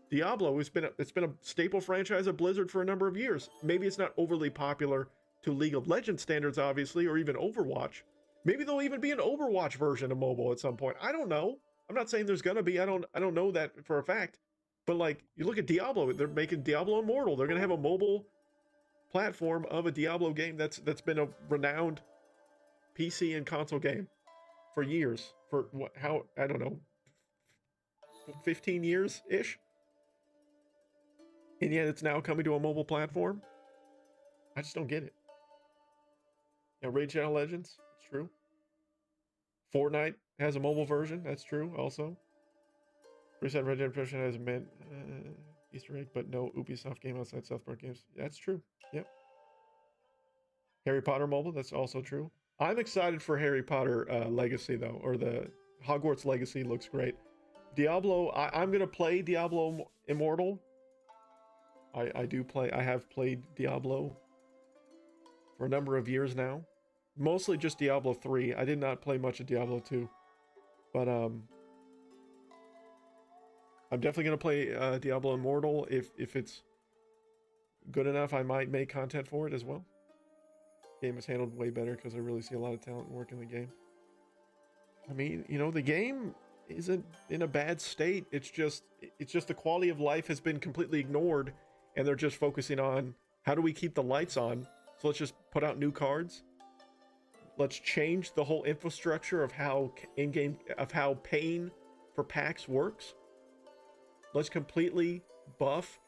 Diablo has been it's been a staple franchise of Blizzard for a number of years. Maybe it's not overly popular to League of Legends standards, obviously, or even Overwatch. Maybe there'll even be an Overwatch version of mobile at some point. I don't know. I'm not saying there's gonna be. I don't know that for a fact. But like you look at Diablo, they're making Diablo Immortal. They're gonna have a mobile platform of a Diablo game that's been a renowned PC and console game for years. For what? How? I don't know. 15 years ish. And yet it's now coming to a mobile platform. I just don't get it. Yeah, Raid Shadow Legends, it's true. Fortnite has a mobile version, that's true also. Reset Red Dead Redemption has a Easter egg, but no Ubisoft game outside South Park games. That's true, yep. Harry Potter mobile, that's also true. I'm excited for Harry Potter Legacy though, or the Hogwarts Legacy looks great. Diablo, I'm gonna play Diablo Immortal. I have played Diablo for a number of years now. Mostly just Diablo 3. I did not play much of Diablo 2. But I'm definitely going to play Diablo Immortal. If it's good enough, I might make content for it as well. Game is handled way better because I really see a lot of talent and work in the game. I mean, you know, the game isn't in a bad state. It's just the quality of life has been completely ignored. And they're just focusing on how do we keep the lights on? So let's just put out new cards. Let's change the whole infrastructure of how in-game, of how paying for packs works. Let's completely buff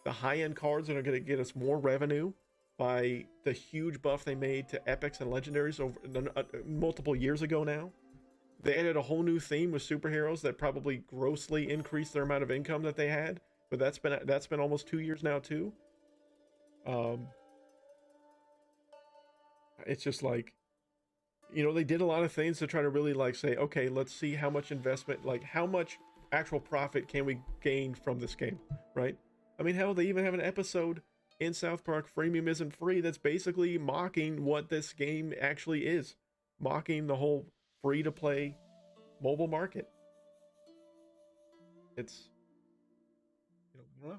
the high-end cards that are going to get us more revenue by the huge buff they made to epics and legendaries over multiple years ago now. They added a whole new theme with superheroes that probably grossly increased their amount of income that they had. But that's been almost 2 years now too. It's just like, you know, they did a lot of things to try to really like say, okay, let's see how much investment, like how much actual profit can we gain from this game, right? I mean, hell, they even have an episode in South Park, Freemium Isn't Free, that's basically mocking what this game actually is, mocking the whole free-to-play mobile market. It's, I don't know.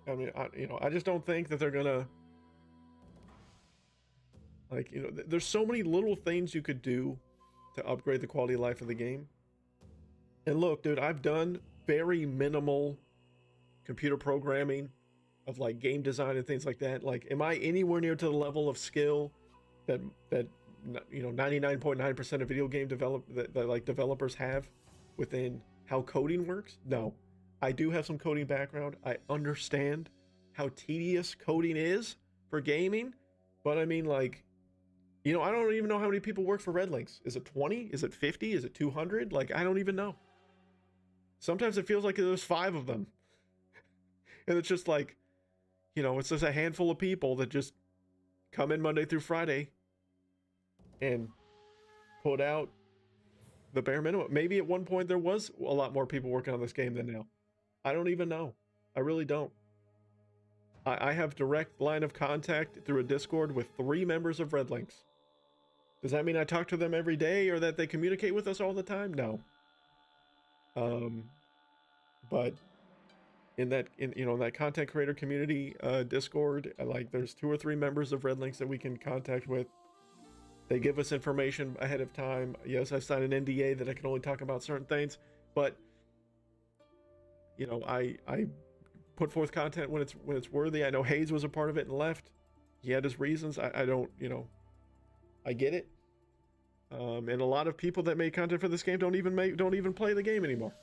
I mean, I just don't think that they're gonna, like, you know, there's so many little things you could do to upgrade the quality of life of the game. And look, dude, I've done very minimal computer programming of like game design and things like that. Like, am I anywhere near to the level of skill that you know 99.9% of video game developers have within how coding works? No. I do have some coding background. I understand how tedious coding is for gaming, but I mean, like, you know, I don't even know how many people work for Red Links. Is it 20? Is it 50? Is it 200? Like, I don't even know. Sometimes it feels like there's 5 of them. And it's just like, you know, it's just a handful of people that just come in Monday through Friday and put out the bare minimum. Maybe at one point there was a lot more people working on this game than now. I don't even know. I really don't. I have direct line of contact through a Discord with 3 members of Red Links. Does that mean I talk to them every day or that they communicate with us all the time? No. But in that content creator community Discord, like there's 2 or 3 members of Red Links that we can contact with. They give us information ahead of time. Yes, I signed an NDA that I can only talk about certain things, but you know, I put forth content when it's worthy. I know Hayes was a part of it and left. He had his reasons. I don't, you know, I get it. And a lot of people that make content for this game don't even play the game anymore.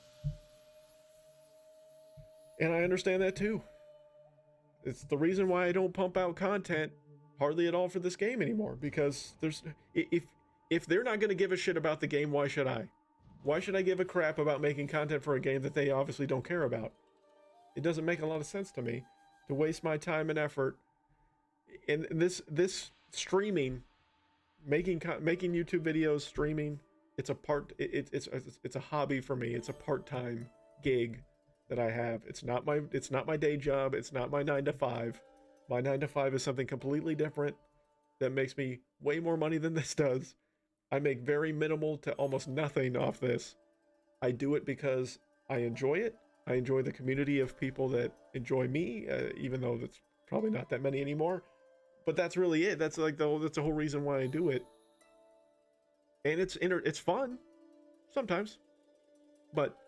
And I understand that too. It's the reason why I don't pump out content hardly at all for this game anymore, because if they're not going to give a shit about the game, why should I? Why should I give a crap about making content for a game that they obviously don't care about? It doesn't make a lot of sense to me to waste my time and effort in this streaming, making YouTube videos, streaming. It's a hobby for me. It's a part-time gig that I have. It's not my day job. It's not my 9 to 5. My 9 to 5 is something completely different that makes me way more money than this does. I make very minimal to almost nothing off this. I do it because I enjoy it. I enjoy the community of people that enjoy me, even though that's probably not that many anymore. But that's really it. That's like that's the whole reason why I do it. And it's fun sometimes, but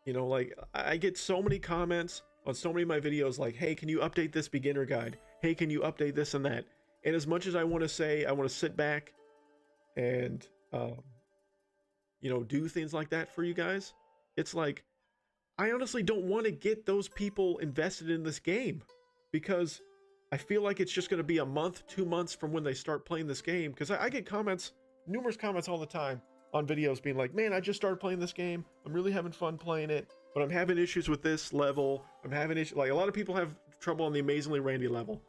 you know, like I get so many comments on so many of my videos like, hey, can you update this beginner guide? Hey, can you update this and that? And as much as I want to say, I want to sit back and, you know, do things like that for you guys, it's like, I honestly don't want to get those people invested in this game, because I feel like it's just going to be a month, 2 months from when they start playing this game. Because I get comments, numerous comments all the time on videos being like, man, I just started playing this game. I'm really having fun playing it, but I'm having issues with this level. I'm having issues. Like, a lot of people have trouble on the Amazingly Randy level.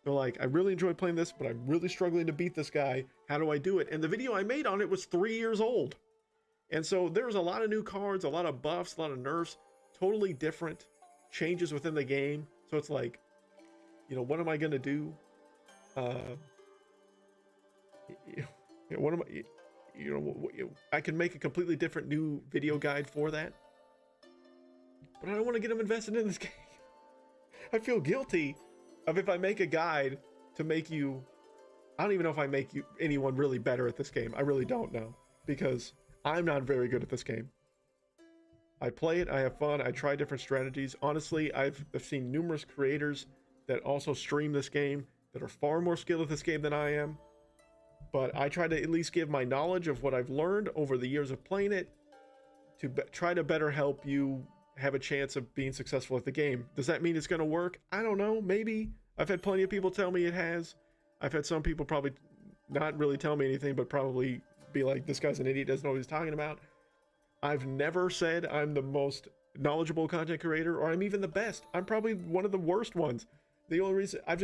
They're like, I really enjoy playing this, but I'm really struggling to beat this guy. How do I do it? And the video I made on it was 3 years old. And so there's a lot of new cards, a lot of buffs, a lot of nerfs, totally different changes within the game. So it's like, you know, what am I going to do? What am I, you know, I can make a completely different new video guide for that. But I don't want to get them invested in this game. I feel guilty of if I make a guide to make you, I don't even know if I make anyone really better at this game. I really don't know, because I'm not very good at this game. I play it, I have fun, I try different strategies. Honestly, I've seen numerous creators that also stream this game that are far more skilled at this game than I am. But I try to at least give my knowledge of what I've learned over the years of playing it to try to better help you have a chance of being successful at the game. Does that mean it's going to work? I don't know, maybe. I've had plenty of people tell me it has. I've had some people probably not really tell me anything, but probably be like, this guy's an idiot, doesn't know what he's talking about. I've never said I'm the most knowledgeable content creator, or I'm even the best. I'm probably one of the worst ones. The only reason I've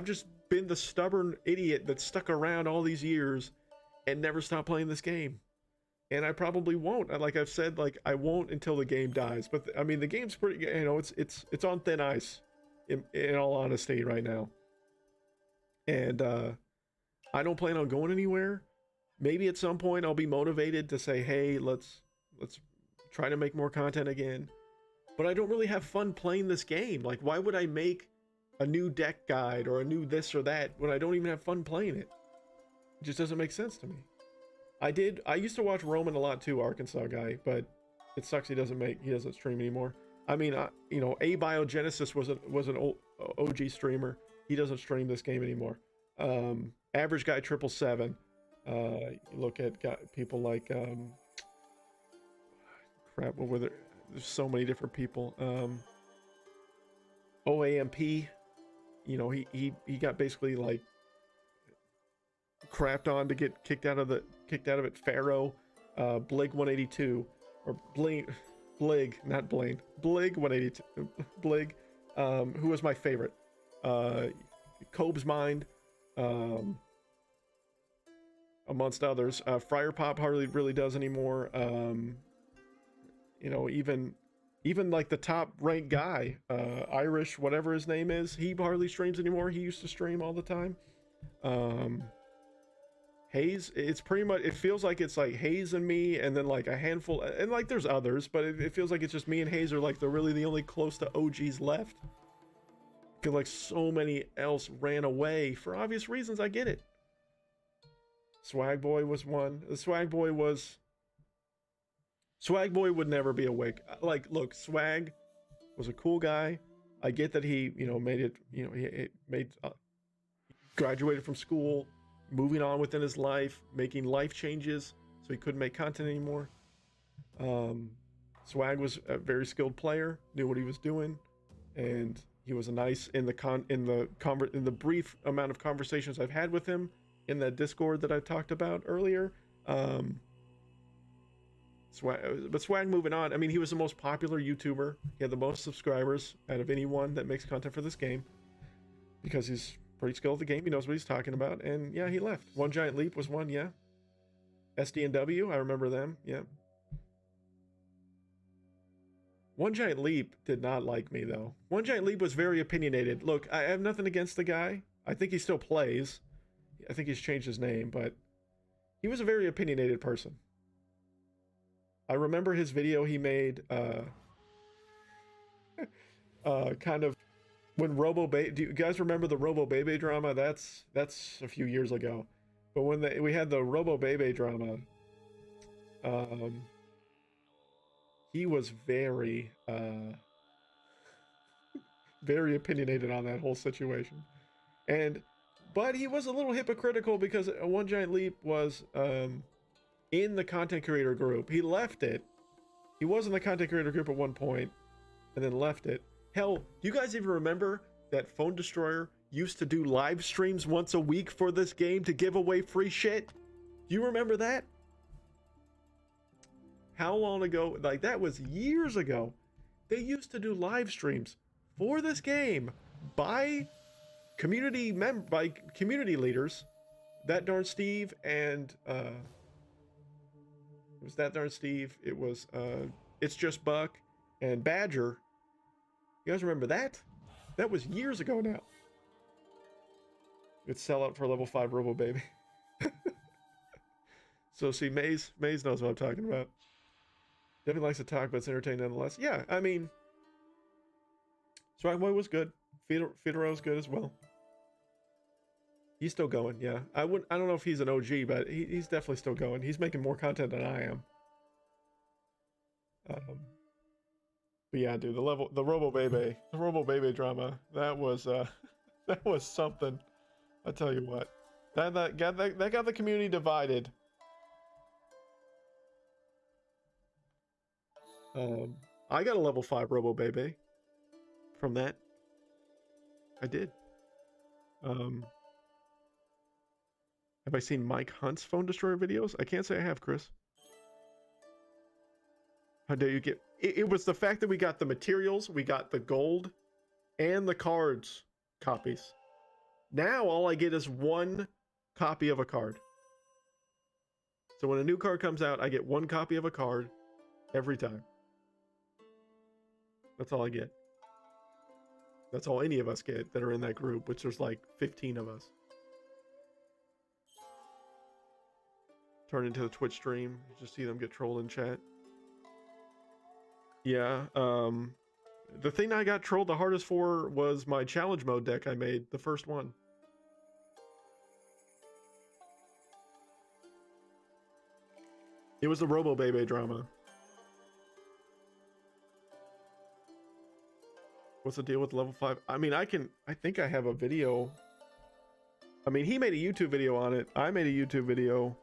just been the stubborn idiot that stuck around all these years and never stopped playing this game. And I probably won't. Like I've said, like I won't until the game dies. But I mean, the game's pretty, you know, it's on thin ice in all honesty right now. And I don't plan on going anywhere. Maybe at some point I'll be motivated to say, hey, let's try to make more content again. But I don't really have fun playing this game. Like, why would I make a new deck guide or a new this or that when I don't even have fun playing it? It just doesn't make sense to me. I used to watch Roman a lot too, Arkansas guy, but it sucks he doesn't stream anymore. I mean, you know, Abiogenesis was an old OG streamer. He doesn't stream this game anymore. Average Guy 777. You look at people like crap, what were there? There's so many different people. OAMP, you know, he got basically like crapped on to get kicked out of it. Pharaoh, Blig 182, or Blig, not Blaine, Blig 182, Blig, who was my favorite. Cobe's Mind, amongst others. Friar Pop hardly really does anymore. You know, even like the top ranked guy, Irish, whatever his name is, he hardly streams anymore. He used to stream all the time. Hayes, it's pretty much, it feels like it's like Hayes and me, and then like a handful, and like there's others, but it feels like it's just me and Hayes are like really the only close to OGs left. I feel like so many else ran away for obvious reasons. I get it. Swag Boy was one. Swag Boy would never be awake. Like, look, Swag was a cool guy. I get that he, you know, made it, you know, he graduated from school, moving on within his life, making life changes, so he couldn't make content anymore. Swag was a very skilled player, knew what he was doing, and he was a nice in the brief amount of conversations I've had with him in that Discord that I talked about earlier. Swag moving on. I mean, he was the most popular YouTuber. He had the most subscribers out of anyone that makes content for this game because he's pretty skilled at the game. He knows what he's talking about. And yeah, he left. One Giant Leap was one, yeah. SD&W, I remember them, yeah. One Giant Leap did not like me, though. One Giant Leap was very opinionated. Look, I have nothing against the guy. I think he still plays. I think he's changed his name, but he was a very opinionated person. I remember his video he made, kind of when do you guys remember the Robo Bebe drama? That's a few years ago. But when we had the Robo Bebe drama, he was very very opinionated on that whole situation. But he was a little hypocritical because One Giant Leap was in the content creator group. He left it. He was in the content creator group at one point and then left it. Hell, do you guys even remember that Phone Destroyer used to do live streams once a week for this game to give away free shit? Do you remember that? How long ago? Like, that was years ago. They used to do live streams for this game by community leaders. That Darn Steve and it was That Darn Steve. It was It's Just Buck and Badger. You guys remember that? That was years ago now. It's sell out for level 5 Robo Baby. So see, Maze knows what I'm talking about. Definitely likes to talk, but it's entertaining nonetheless. Yeah, I mean, Swagboy was good. Fedora was good as well. He's still going, yeah. I don't know if he's an OG, but he's definitely still going. He's making more content than I am. But yeah, dude, the Robo Bebe drama, that was something. I tell you what, that got the community divided. I got a level 5 Robo Bebe from that. I did. Have I seen Mike Hunt's Phone Destroyer videos? I can't say I have, Chris. How dare you get... It was the fact that we got the materials, we got the gold, and the cards copies. Now all I get is one copy of a card. So when a new card comes out, I get one copy of a card every time. That's all I get. That's all any of us get that are in that group, which there's like 15 of us. Turn into the Twitch stream. You just see them get trolled in chat. Yeah, the thing I got trolled the hardest for was my challenge mode deck I made, the first one. It was the Robo Bebe drama. What's the deal with level 5? I mean, I think I have a video. I mean, he made a YouTube video on it. I made a YouTube video.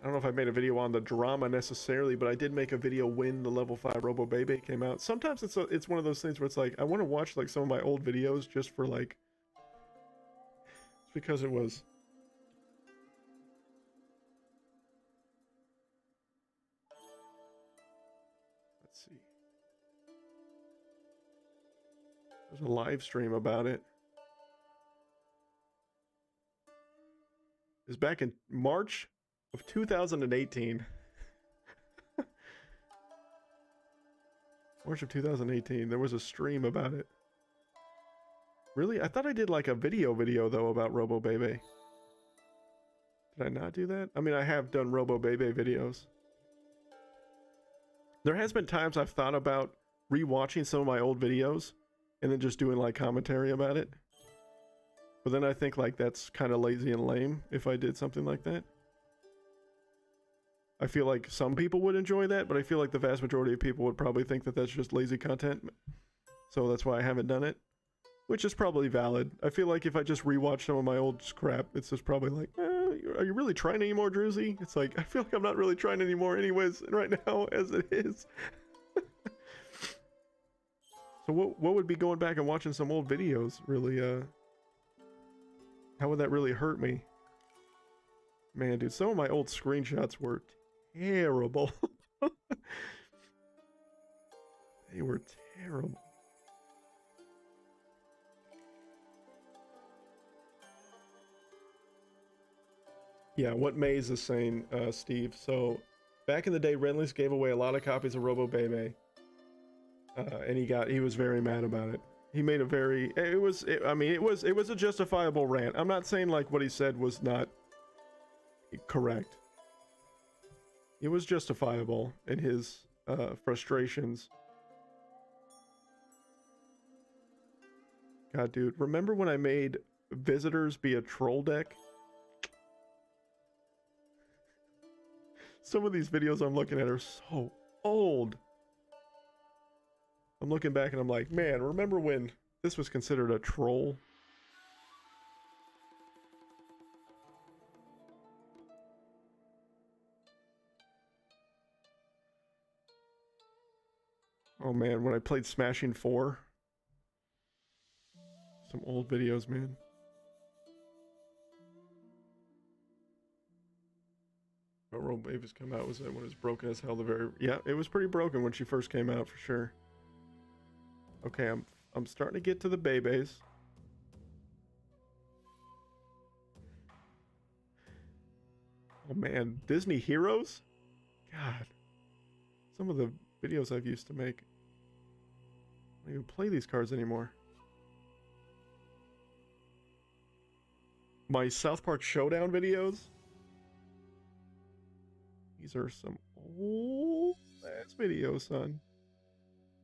I don't know if I made a video on the drama necessarily, but I did make a video when the level 5 Robo Bebe came out. Sometimes it's one of those things where it's like, I want to watch like some of my old videos just for like, because it was. Let's see. There's a live stream about it. It was back in March of 2018. March of 2018. There was a stream about it. Really? I thought I did like a video though about Robo Bebe. Did I not do that? I mean, I have done Robo Bebe videos. There has been times I've thought about rewatching some of my old videos and then just doing like commentary about it. But then I think like that's kind of lazy and lame if I did something like that. I feel like some people would enjoy that, but I feel like the vast majority of people would probably think that that's just lazy content. So that's why I haven't done it. Which is probably valid. I feel like if I just rewatch some of my old crap, it's just probably like, are you really trying anymore, Druzy? It's like, I feel like I'm not really trying anymore anyways, right now, as it is. So what would be going back and watching some old videos really, how would that really hurt me? Man, dude, some of my old screenshots were terrible. They were terrible. Yeah, what Maze is saying, Steve. So, back in the day, Renly's gave away a lot of copies of Robo Bebe. And he was very mad about it. He made a very, it was a justifiable rant. I'm not saying like what he said was not correct. It was justifiable in his frustrations. God, dude, remember when I made visitors be a troll deck? Some of these videos I'm looking at are so old. I'm looking back and I'm like, man, remember when this was considered a troll? Oh man, when I played Smashing 4. Some old videos, man. But Robo Babies come out, was that when it was broken as hell? Yeah, it was pretty broken when she first came out for sure. Okay, I'm starting to get to the Bebes. Oh man, Disney Heroes? God. Some of the videos I've used to make. I don't even play these cards anymore. My South Park Showdown videos? These are some old ass videos, son.